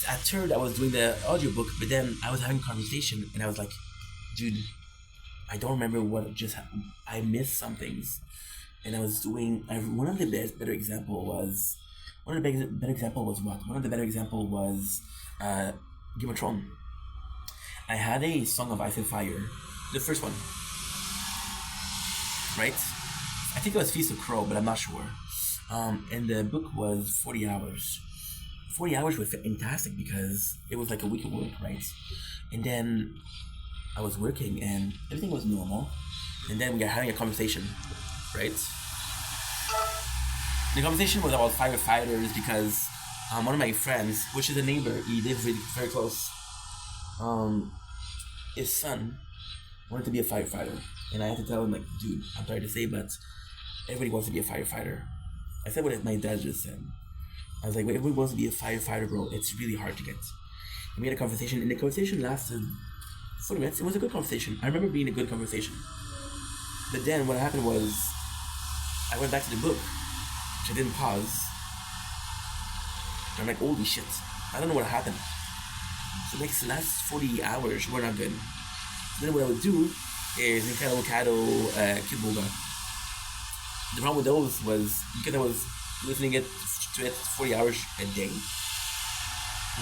At third, I was doing the audiobook, but then I was having a conversation, and I was like, dude, I don't remember what just happened. I missed some things. And I was doing, one of the better example was what? One of the better example was Game of Thrones. I had a Song of Ice and Fire, the first one, right? I think it was Feast of Crow, but I'm not sure. And the book was 40 hours. 40 hours was fantastic because it was like a week of work, right? And then I was working and everything was normal. And then we were having a conversation, right? The conversation was about firefighters because one of my friends, which is a neighbor, he lived really very close. His son wanted to be a firefighter. And I had to tell him, like, dude, I'm sorry to say, but everybody wants to be a firefighter. I said what my dad just said. I was like, everybody wants to be a firefighter, bro. It's really hard to get. And we had a conversation, and the conversation lasted 40 minutes. It was a good conversation. I remember being a good conversation. But then what happened was, I went back to the book, which I didn't pause. I'm like, holy shit. I don't know what happened. So the last 40 hours were not good. So then what I would do is Mikado Kid Boga. The problem with those was because I was listening to it 40 hours a day.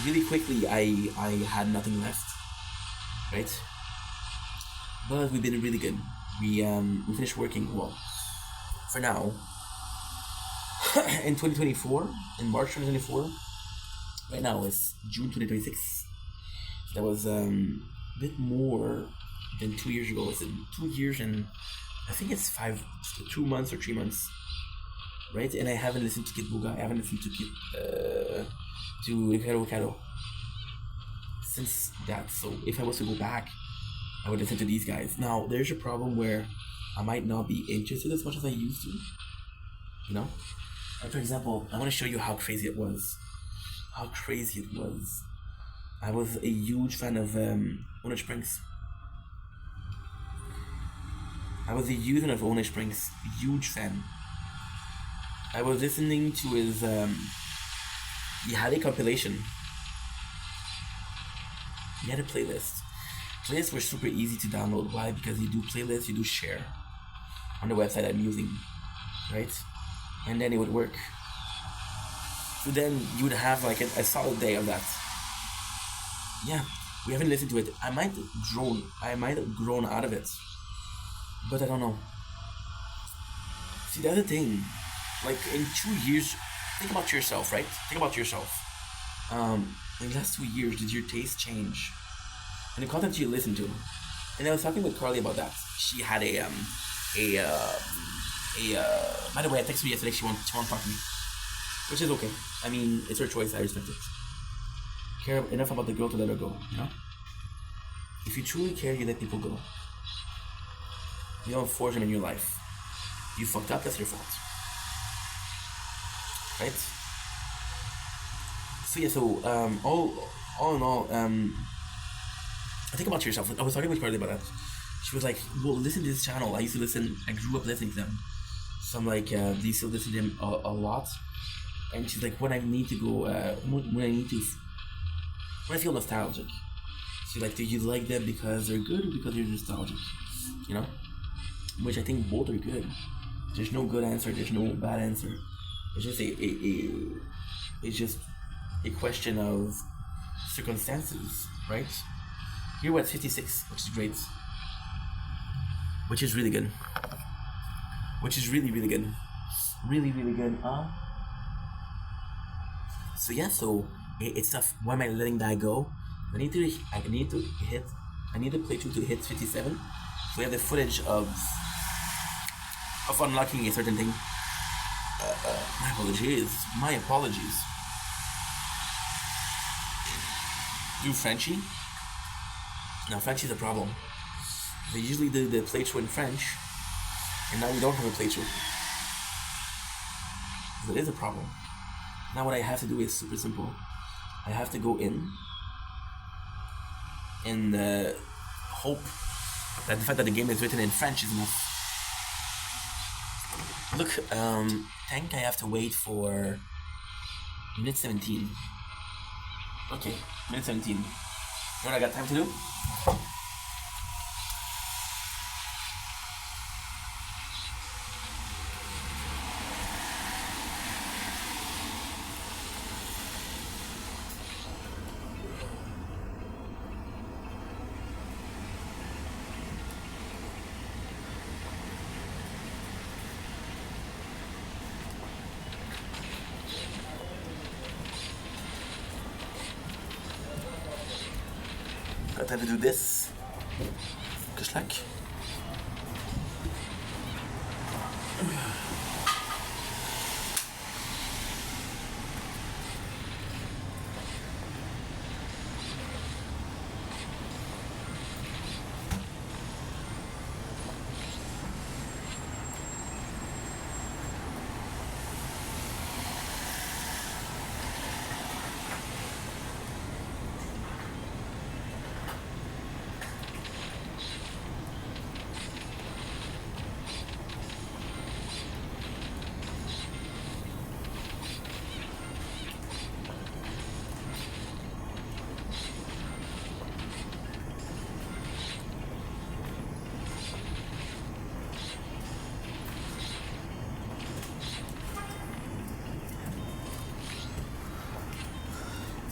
Really quickly, I had nothing left, right? But we've been really good. We finished working, well, for now, in 2024, in March 2024. Right now it's June 2026. That was a bit more than 2 years ago. It's 2 years and I think it's 2 months or 3 months, right? And I haven't listened to Kid Buga. I haven't listened to Ikaro since that. So if I was to go back, I would listen to these guys. Now, there's a problem where I might not be interested as much as I used to. You know? Like, for example, I want to show you how crazy it was. How crazy it was. I was a huge fan of Orange Springs. I was a huge fan of Orange Springs. Huge fan. I was listening to his he had a compilation. He had a playlist. Playlists were super easy to download. Why? Because you do playlists, you do share on the website I'm using, right? And then it would work. So then you would have like a solid day of that. Yeah, we haven't listened to it. I might have grown out of it, but I don't know. See, the other thing, like in 2 years, think about yourself, right? Think about yourself. In the last 2 years, did your taste change? And the content you listen to? And I was talking with Carly about that. She had by the way, I texted her yesterday. She won't talk to me, which is okay. I mean, it's her choice. I respect it. Care enough about the girl to let her go. You know. If you truly care, you let people go. You don't force them in your life. You fucked up. That's your fault. Right? So yeah. So all in all, think about yourself. I was talking with Carly about that. She was like, "Well, listen to this channel. I used to listen. I grew up listening to them. So I'm like, do you still listen to them a lot?" And she's like, "When I need to go, when I feel nostalgic." She's like, "Do you like them because they're good or because you're nostalgic?" You know, which I think both are good. There's no good answer. There's no bad answer. It's just it's just a question of circumstances, right? Here we're at 56, which is great. Which is really good. Which is really, really good. Really, really good. So yeah, so it's tough. Why am I letting that go? I need to play through to hit 57. So we have the footage of unlocking a certain thing. My apologies. Do Frenchie? Now Frenchie's a problem. They usually do the playthrough in French, and now we don't have a playthrough. That is a problem. Now what I have to do is super simple. I have to go in and hope that the fact that the game is written in French is enough. Look, I think I have to wait for minute 17. Okay, minute 17. You know what I got time to do? Got time to do this. Geschlack.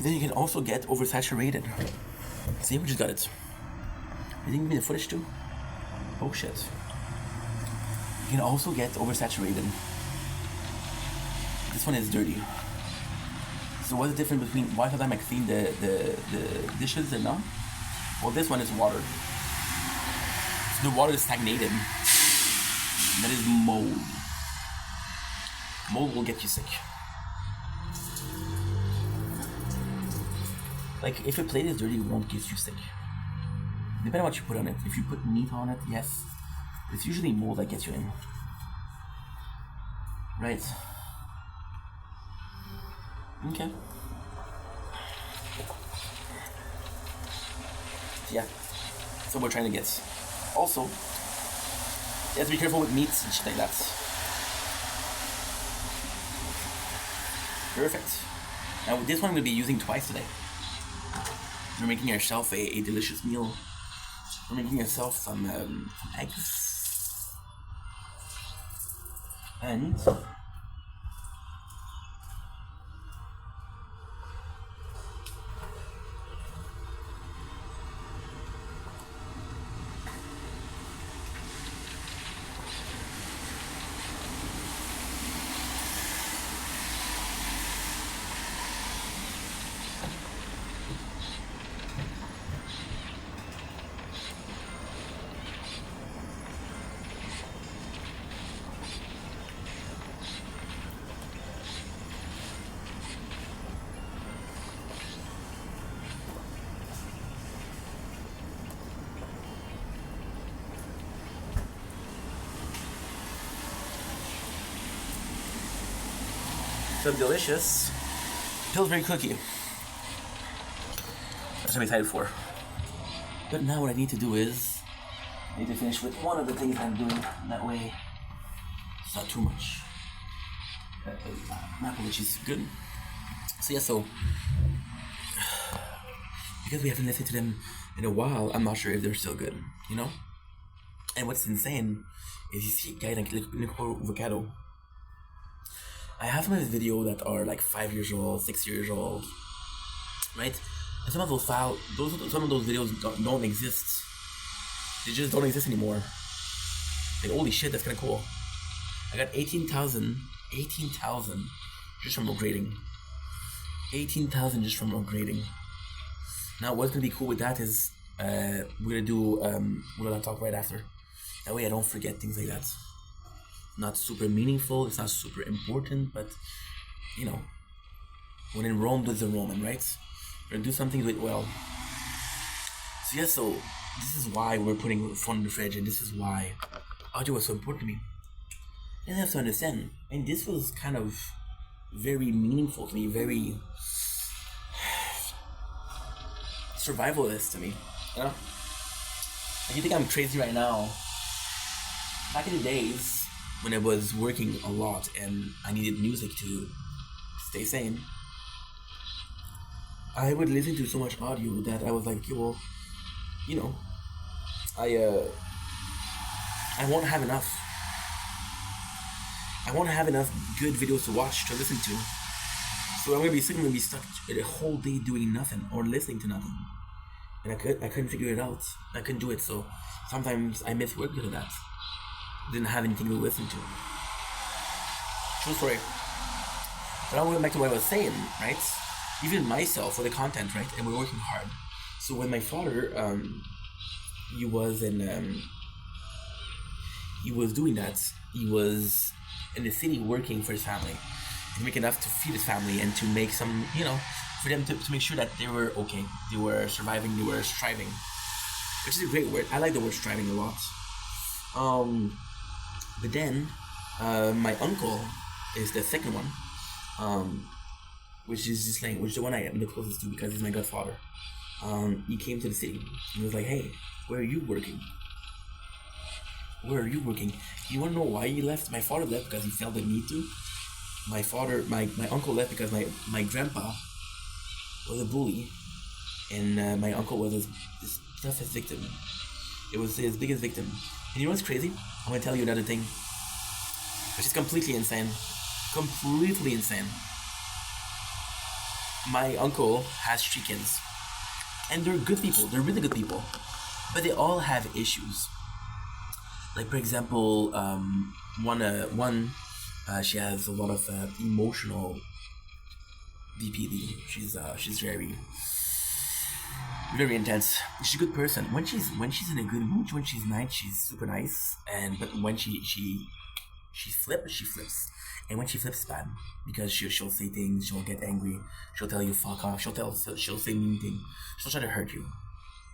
And then you can also get oversaturated. See, we just got it. You didn't give me the footage too? Oh shit. You can also get oversaturated. This one is dirty. So what's the difference between why can't I clean the dishes and not? Well, this one is water. So the water is stagnated. That is mold. Mold will get you sick. Like, if your plate is dirty, it won't get you sick. Depending on what you put on it. If you put meat on it, yes. It's usually mold that gets you in. Right. Okay. Yeah. So we're trying to get. Also, you have to be careful with meats and shit like that. Perfect. Now with this one we'll be using twice today. We're making ourselves a delicious meal. We're making ourselves some eggs. And so delicious Pillsbury cookie. That's what I'm excited for. But now what I need to do is I need to finish with one of the things I'm doing. That way it's not too much. Maple which is good. So yeah, so because we haven't listened to them in a while, I'm not sure if they're still good, you know? And what's insane is you see a guy like Nico Avocado. I have some of his videos that are like 5 years old, 6 years old, right? And some of those some of those videos don't exist. They just don't exist anymore. Like holy shit, that's kind of cool. I got 18,000 just from upgrading. 18,000 just from upgrading. Now what's gonna be cool with that is we're gonna do ulala talk right after. That way I don't forget things like that. Not super meaningful, it's not super important, but you know, when in Rome, do the Roman, right? We're gonna do something with well. So yeah, so this is why we're putting phone in the fridge, and this is why audio was so important to me. And I have to understand, and this was kind of very meaningful to me, very survivalist to me, you know? Like you think I'm crazy right now. Back in the days when I was working a lot and I needed music to stay sane, I would listen to so much audio that I was like, okay, well, you know, I won't have enough. I won't have enough good videos to watch, to listen to. So I'm gonna be stuck a whole day doing nothing or listening to nothing. And I couldn't figure it out. I couldn't do it, so sometimes I miss work because of that. Didn't have anything to listen to. True story. But I went back to what I was saying, right? Even myself for the content, right? And we're working hard. So when my father, he was doing that. He was in the city working for his family, to make enough to feed his family and to make some, you know, for them to make sure that they were okay, they were surviving, they were striving, which is a great word. I like the word striving a lot. But then my uncle is the second one, which is just like, which is the one I am the closest to because he's my godfather. He came to the city. He was like, "Hey, where are you working? Where are you working?" You wanna know why he left? My father left because he felt the need to. My uncle left because my grandpa was a bully, and my uncle was his toughest victim. It was his biggest victim. And you know what's crazy? I'm gonna tell you another thing, which is completely insane. Completely insane. My uncle has 3 kids, and they're good people. They're really good people, but they all have issues. Like for example, one she has a lot of emotional DPD. She's very intense. She's a good person. When she's in a good mood, when she's nice, she's super nice. But when she flips. And when she flips, it's bad because she'll say things. She'll get angry. She'll tell you fuck off. She'll say mean things. She'll try to hurt you.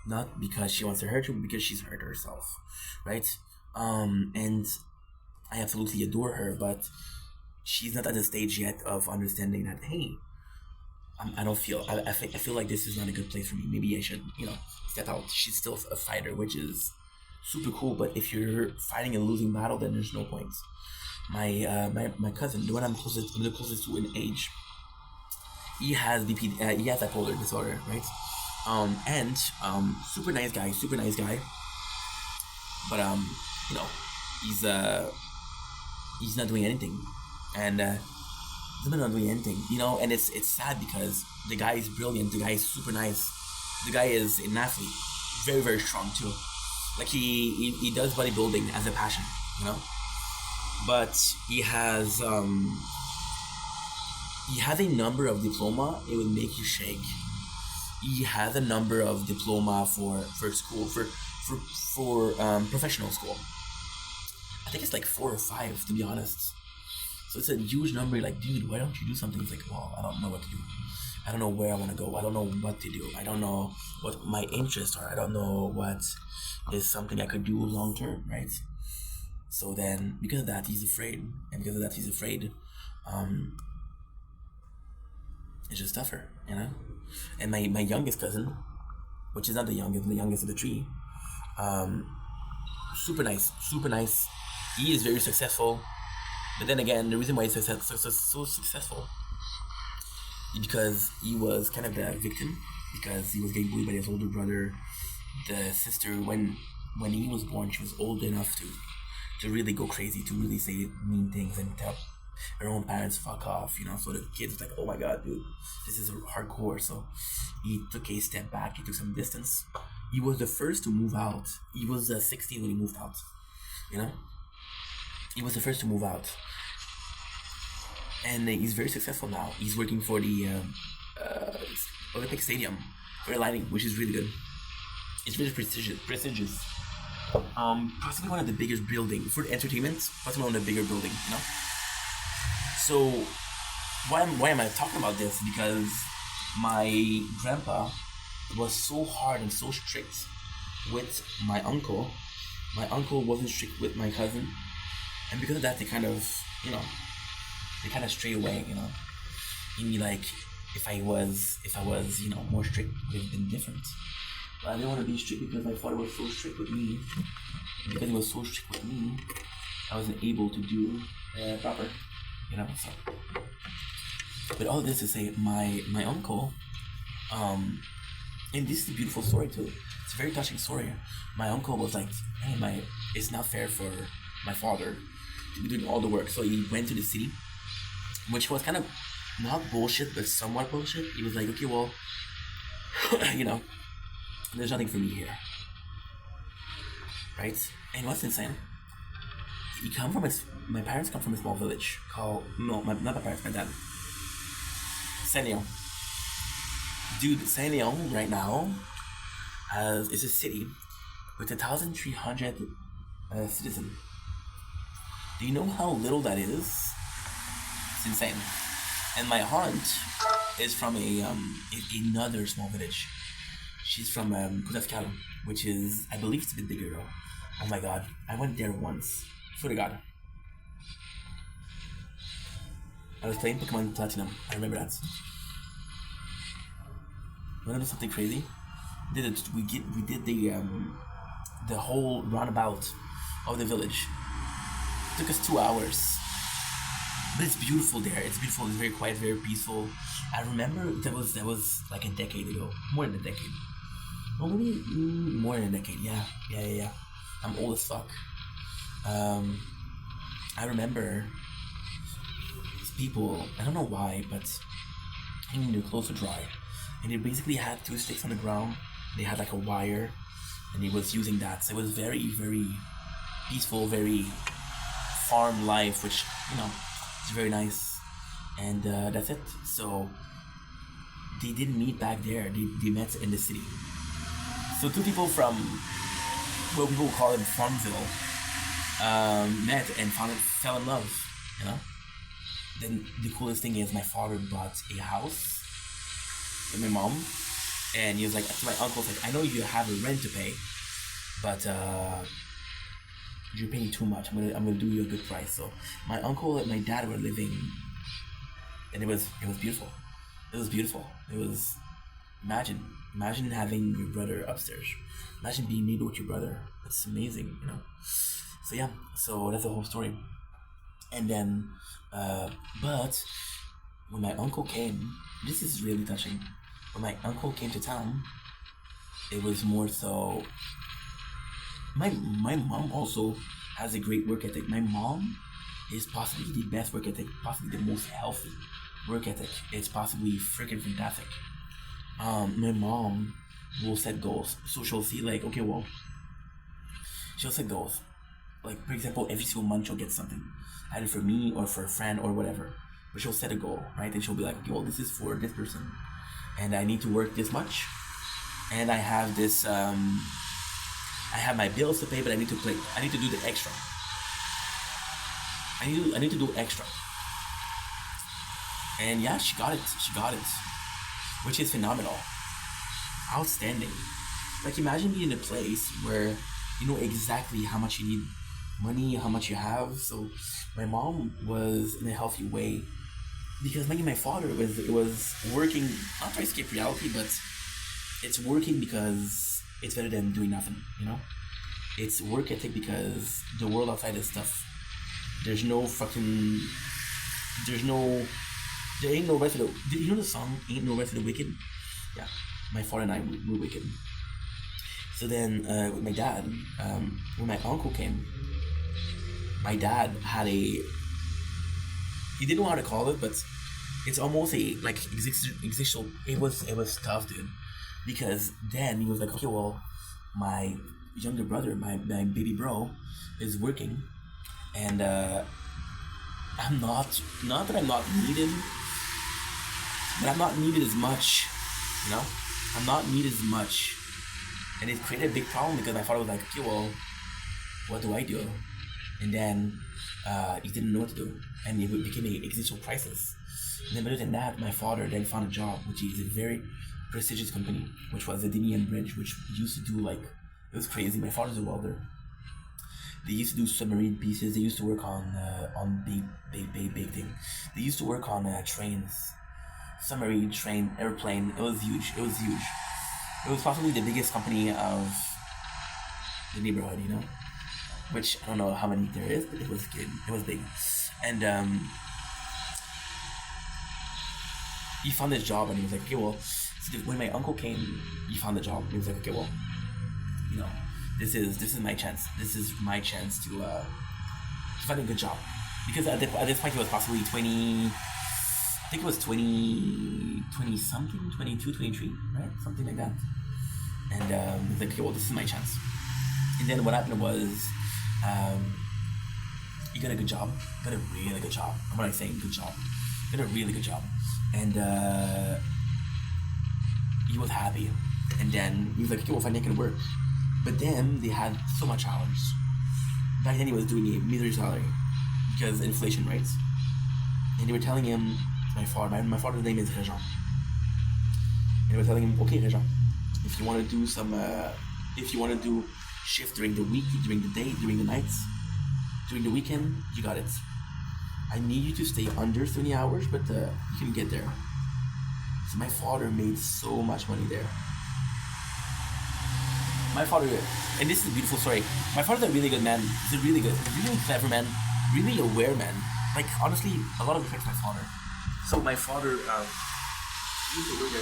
not because she wants to hurt you, but because she's hurt herself, right? And I absolutely adore her, but she's not at the stage yet of understanding that, hey, I don't feel I feel like this is not a good place for me. Maybe I should, step out. She's still a fighter, which is super cool. But if you're fighting a losing battle, then there's no point. My cousin, the one I'm the closest to in age, he has he has bipolar disorder, right? And super nice guy, but you know, he's uh he's not doing anything, and he's not doing anything, and it's sad because the guy is brilliant, the guy is super nice, the guy is an athlete, very very strong too. Like he does bodybuilding as a passion, you know, but he has a number of diploma. It would make you shake. He has a number of diploma for school for professional school. I think it's like 4 or 5 to be honest. So it's a huge number. Like, dude, why don't you do something? It's like, well, I don't know what to do. I don't know where I want to go. I don't know what to do. I don't know what my interests are. I don't know what is something I could do long term, right? So then, because of that, he's afraid, and because of that, he's afraid. Um, it's just tougher, you know. And my youngest cousin, which is not the youngest of the three, um, super nice, super nice. He is very successful, but then again, the reason why he's so successful is because he was kind of the victim, because he was getting bullied by his older brother. The sister, when he was born, she was old enough to really go crazy, to really say mean things and tell her own parents fuck off, so the kids was like, oh my god, dude, this is hardcore. So he took a step back, he took some distance. He was the first to move out. He was 16 when he moved out, he was the first to move out, and he's very successful now. He's working for the Olympic Stadium for lighting, which is really good. It's really prestigious. Possibly one of the biggest buildings for entertainment. Possibly one of the bigger buildings, So, why am I talking about this? Because my grandpa was so hard and so strict with my uncle. My uncle wasn't strict with my cousin, and because of that, they kind of stray away. Maybe like if I was more strict, it would have been different. But I didn't want to be strict because my father was so strict with me. And because he was so strict with me, I wasn't able to do proper. So. But all this to say, my uncle, and this is a beautiful story too. It's a very touching story. My uncle was like, hey, it's not fair for my father to be doing all the work. So he went to the city, which was kind of not bullshit, but somewhat bullshit. He was like, okay, well, there's nothing for me here, right? And what's insane? My parents come from a small village called, not my parents, my dad. Saint-Léon. Dude, Saint-Léon right now is a city with 1,300 citizens. Do you know how little that is? It's insane. And my aunt is from another small village. She's from Kudafkal, which is, I believe it's a bit bigger though. Oh my god, I went there once. Swear to god. I was playing Pokemon Platinum. I remember that. You wanna know something crazy? We did the whole roundabout of the village. It took us 2 hours. But it's beautiful there. It's beautiful. It's very quiet, very peaceful. I remember that was like a decade ago. More than a decade. Well, maybe more than a decade. Yeah. I'm old as fuck. I remember people, I don't know why, but hanging their clothes to dry. And they basically had 2 sticks on the ground. They had like a wire, and he was using that. So it was very, very peaceful, very farm life, which, is very nice. And that's it. So they didn't meet back there. They met in the city. So 2 people from what people call it Farmville met and fell in love, Then the coolest thing is my father bought a house with my mom, And he was like, to my uncle's like, I know you have a rent to pay, but you're paying too much. I'm gonna do you a good price. So my uncle and my dad were living, and it was beautiful. It was beautiful. It was imagine having your brother upstairs. Imagine being neighbor with your brother. It's amazing, you know. So yeah, so that's the whole story. And then, but when my uncle came, this is really touching. When my uncle came to town, it was more so. My mom also has a great work ethic. My mom is possibly the best work ethic, possibly the most healthy work ethic. It's possibly freaking fantastic. My mom will set goals. So she'll see like, okay, well, she'll set goals. Like for example, every single month she'll get something, either for me or for a friend or whatever. But she'll set a goal, right? And she'll be like, okay, well, this is for this person, and I need to work this much, and I have this. I have my bills to pay, but I need to play. I need to do the extra. I need to do extra. And yeah, she got it. She got it, which is phenomenal, outstanding. Like imagine being in a place where you know exactly how much you need money, how much you have. So my mom was in a healthy way because maybe my father was working, not to escape reality, but it's working because it's better than doing nothing, you know. It's work ethic because the world outside is tough. There's no fucking, there's no, there ain't no rest for the. Did you know the song "Ain't No Rest for the Wicked"? Yeah, my father and I were wicked. So then, with my dad, when my uncle came, my dad had a. He didn't know how to call it, but it's almost a like existential. It was tough, dude, because then he was like, okay, well, my younger brother, my baby bro, is working, and I'm not that I'm not needed, but I'm not needed as much, you know. I'm not needed as much, and it created a big problem because my father was like, okay, well, what do I do? And then he didn't know what to do, and it became an existential crisis. And then better than that, my father then found a job, which is a very prestigious company, which was the Dinian Bridge, which used to do like, it was crazy. My father's a welder. They used to do submarine pieces. They used to work on big thing. They used to work on trains, submarine, train, airplane. It was huge. It was huge. It was possibly the biggest company of the neighborhood, you know. Which I don't know how many there is, but it was good. It was big, and he found this job, and he was like, okay, well, so when my uncle came, he found the job. He was like, okay, well, you know, this is my chance. This is my chance to find a good job, because at this point he was possibly 20. I think it was 20 something, 22, 23, right, something like that. And he's like, okay, well, this is my chance. And then what happened was, he got a good job, got a really good job. I'm not saying good job, got a really good job, and he was happy. And then he was like, okay, well, fine, I can work. But then they had so much hours. Back then he was doing a misery salary because inflation rates. And they were telling him, my father's name is Réjean. And they were telling him, okay, Réjean, if you want to do some, if you want to do shift during the week, during the day, during the nights, during the weekend, you got it. I need you to stay under 20 hours, but you can get there. So my father made so much money there. My father, and this is a beautiful story. My father's a really good man. He's a really good, really clever man, really aware man. Like honestly, a lot of respect for my father. So my father, he's a really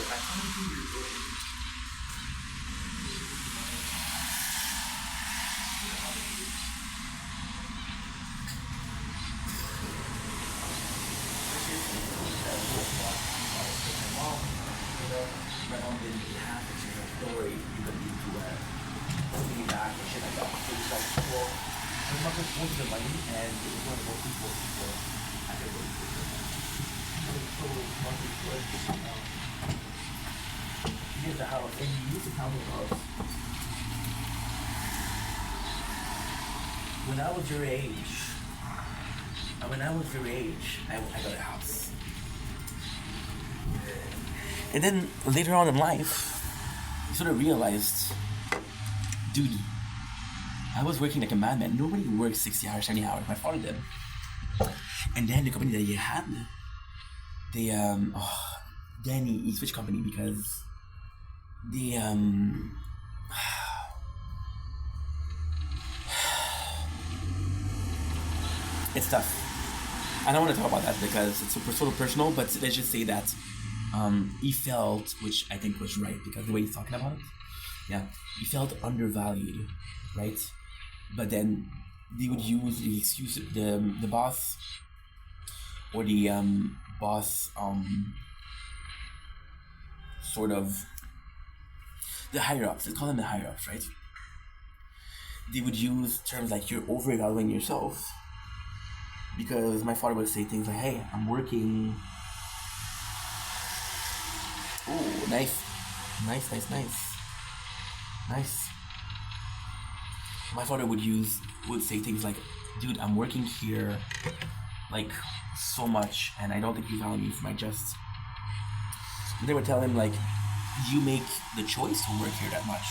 my mom didn't really have a story even to looking back and shit like that. So it's like, well, my mother wanted the money and it was one of the most important people I could work with. So money was, he gets the house and he used to tell me about when I was your age, I got a house. And then later on in life, sort of realized, dude, I was working like a madman. Nobody works 60 hours, 70 hours. My father did. And then the company that he had, they then he switched company because they it's tough. I don't want to talk about that because it's sort of personal, but let's just say that he felt, which I think was right because the way he's talking about it, yeah, he felt undervalued, right? But then they would use the excuse, the boss or the boss sort of the higher ups. Let's call them the higher ups, right? They would use terms like you're over-evaluating yourself, because my father would say things like, "Hey, I'm working." Oh, nice. My father would say things like, "Dude, I'm working here like so much, and I don't think you value me for my just." And they would tell him like, "You make the choice to work here that much.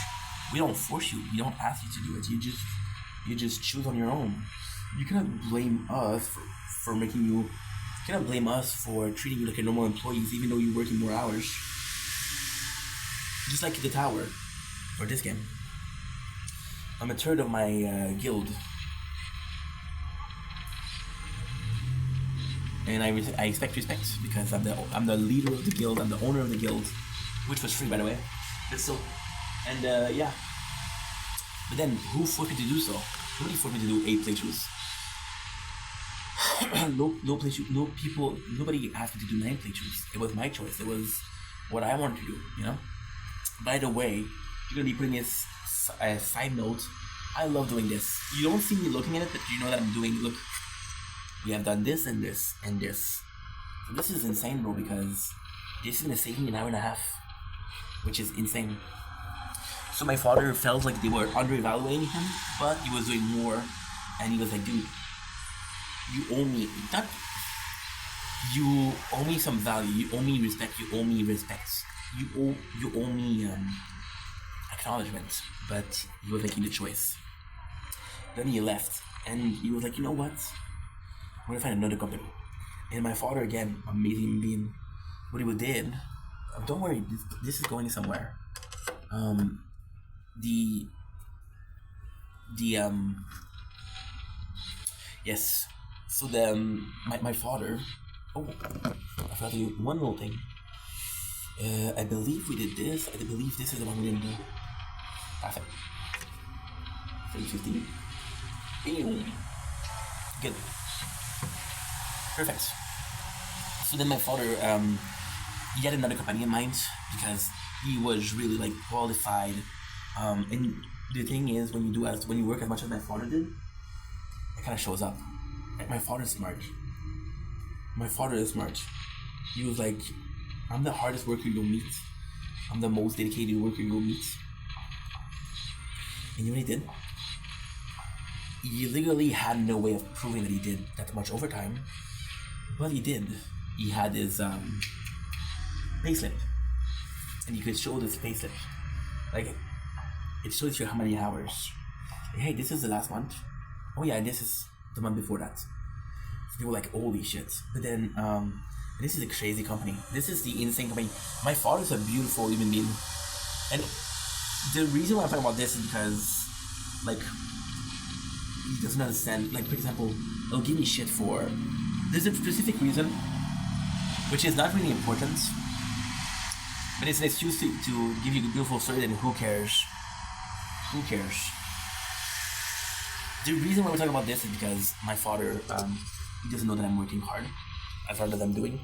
We don't force you. We don't ask you to do it. You just choose on your own. You cannot blame us for making you. You cannot blame us for treating you like a normal employee, even though you're working more hours." Just like the tower, or this game. I'm a third of my guild, and I expect respect because I'm the leader of the guild. I'm the owner of the guild, which was free, by the way. But still, and yeah. But then, who forced me to do so? Nobody forced me to do 8 playthroughs. No people. Nobody asked me to do 9 playthroughs. It was my choice. It was what I wanted to do. You know. By the way, you're gonna be putting this a side note. I love doing this. You don't see me looking at it, but you know that I'm doing. Look, we have done this and this and this. So this is insane, bro, because this is gonna save me an hour and a half, which is insane. So my father felt like they were under-evaluating him, but he was doing more, and he was like, "Dude, you owe me not. You owe me some value. You owe me respect. You owe me respect. You owe me acknowledgement." But he was making the choice. Then he left, and he was like, "You know what? I'm gonna find another company." And my father, again, amazing being, what he did. Don't worry, this is going somewhere. Yes. So my father. Oh, I forgot to do one little thing. I believe we did this. I believe this is the one we didn't do. Perfect. 315. Good. Perfect. So then my father, he had another company in mind because he was really like qualified. And the thing is, when you work as much as my father did, it kind of shows up. Like my father's smart. My father is smart. He was like, "I'm the hardest worker you'll meet. I'm the most dedicated worker you'll meet." And you know what he did? He literally had no way of proving that he did that much overtime, but he did. He had his payslip, and you could show this payslip. Like, it shows you how many hours. Like, hey, this is the last month. Oh yeah, and this is the month before that. So people were like, "Holy shit!" But then, this is a crazy company. This is the insane company. My father's a beautiful human being, and the reason why I'm talking about this is because, like, he doesn't understand. Like, for example, he'll give me shit for. There's a specific reason, which is not really important, but it's an excuse to give you a beautiful story. And who cares? Who cares? The reason why we're talking about this is because my father, he doesn't know that I'm working hard, as hard as I'm doing,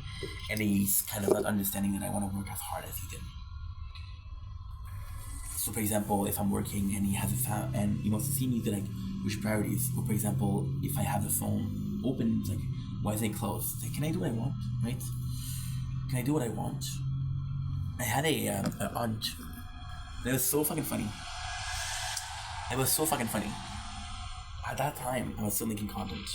and he's kind of not understanding that I want to work as hard as he did. So, for example, if I'm working and he has and he wants to see me, to like which priorities. Or, for example, if I have the phone open, it's like, why is it closed? It's like, can I do what I want, right? Can I do what I want? I had a aunt. It was so fucking funny. It was so fucking funny. At that time, I was still making content.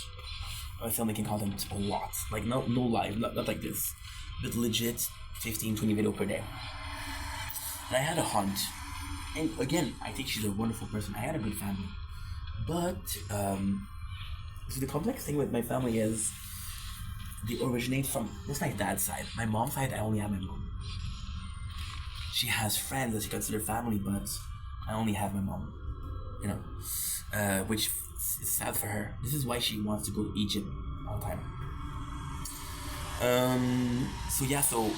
I was still making content a lot. Like, no live, not like this. But legit 15, 20 video per day. And I had a hunt. And again, I think she's a wonderful person. I had a good family. But, so the complex thing with my family is they originate from, this is my dad's side. My mom's side, I only have my mom. She has friends that she considers family, but I only have my mom. You know, which is sad for her. This is why she wants to go to Egypt all the time. So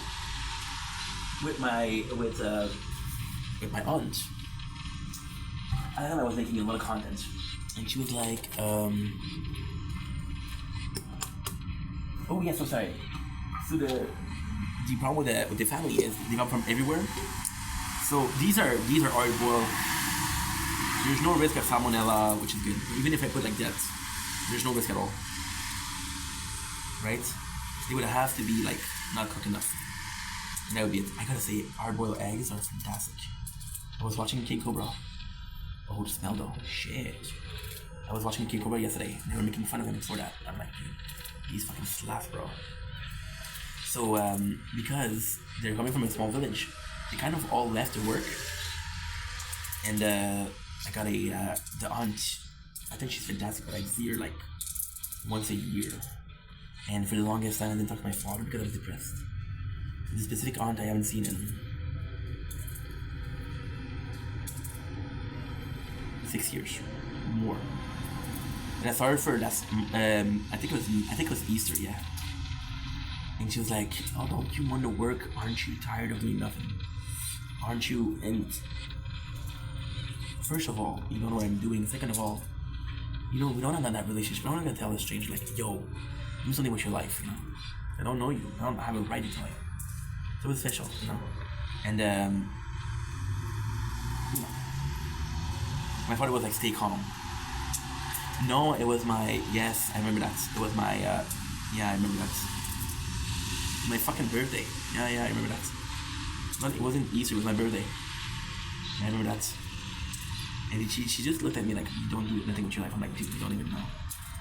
with my aunt, I thought I was making a lot of content, and she was like, oh yeah, so sorry. So the problem with the family is they come from everywhere. So these are hard boiled. There's no risk of salmonella, which is good. Even if I put like that, there's no risk at all. Right? They would have to be like not cooked enough. And that would be it. I gotta say, hard-boiled eggs are fantastic. I was watching King Cobra. Oh, the smell though. Shit. I was watching King Cobra yesterday. They were making fun of him for that. I'm like, dude, these fucking slaps, bro. So, because they're coming from a small village, they kind of all left to work. And I got the aunt. I think she's fantastic, but I see her like once a year. And for the longest time, I didn't talk to my father because I was depressed. The specific aunt I haven't seen in 6 years, more. And I saw her for last, I think it was Easter, yeah. And she was like, "Oh, don't you want to work? Aren't you tired of doing nothing? Aren't you?" And first of all, you don't know what I'm doing. Second of all, we don't have that relationship. I'm not gonna tell a stranger like, "Yo, do something with your life." I don't know you. I don't have a right to tell you. So it's special, And my father was like, "Stay calm." No, it was my, yes, I remember that. It was my, yeah, I remember that. My fucking birthday. Yeah, I remember that. It wasn't Easter, it was my birthday. Yeah, I remember that. And she just looked at me like, "You don't do nothing with your life." I'm like, "Dude, you don't even know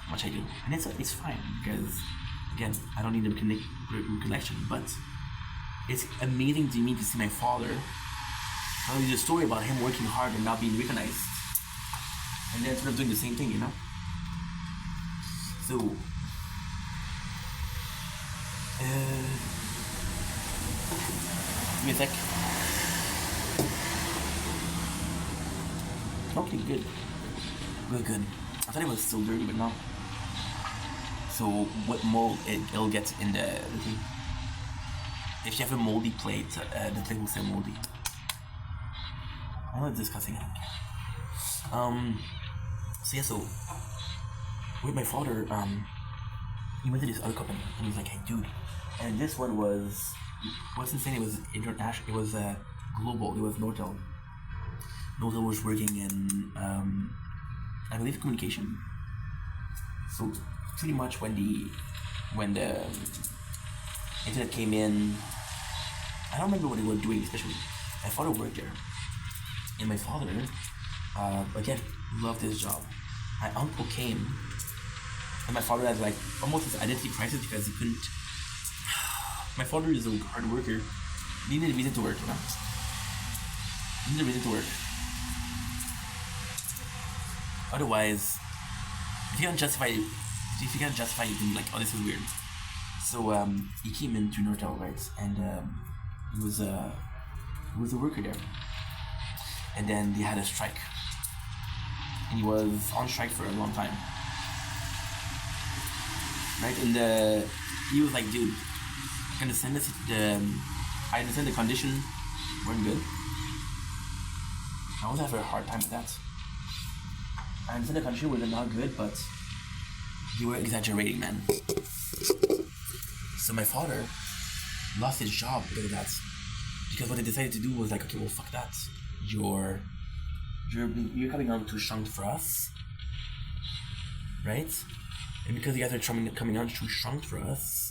how much I do." And it's fine, because, again, I don't need a recollection, but it's amazing to me to see my father tell you the story about him working hard and not being recognized. And then sort of doing the same thing, So, give me a sec. Okay, good. Good. I thought it was still dirty, but no. So, what mold it'll get in the thing. If you have a moldy plate, the plate will stay moldy. I'm not discussing it. So with my father, he went to this other company, and he was like, "Hey, dude," and this one wasn't insane. It was international. It was global. It was Nortel. Nortel was working in, I believe, communication. So pretty much when the internet came in, I don't remember what they were doing, especially. My father worked there, and my father, again, loved his job. My uncle came, and my father had like almost his identity crisis because he couldn't. My father is a hard worker. He needed a reason to work, He needed a reason to work. Otherwise, if you can't justify, you can be like, "Oh, this is weird." So he came into Nortel, right, and he was a worker there, and then they had a strike. And he was on strike for a long time, right? And he was like, "Dude, I understand I understand the condition weren't good. I was having a hard time with that. I understand the condition was not good, but you were exaggerating, man." So my father lost his job because of that, because what they decided to do was like, "Okay, well, fuck that. You're coming on too strong for us, right? And because you guys are coming on too strong for us,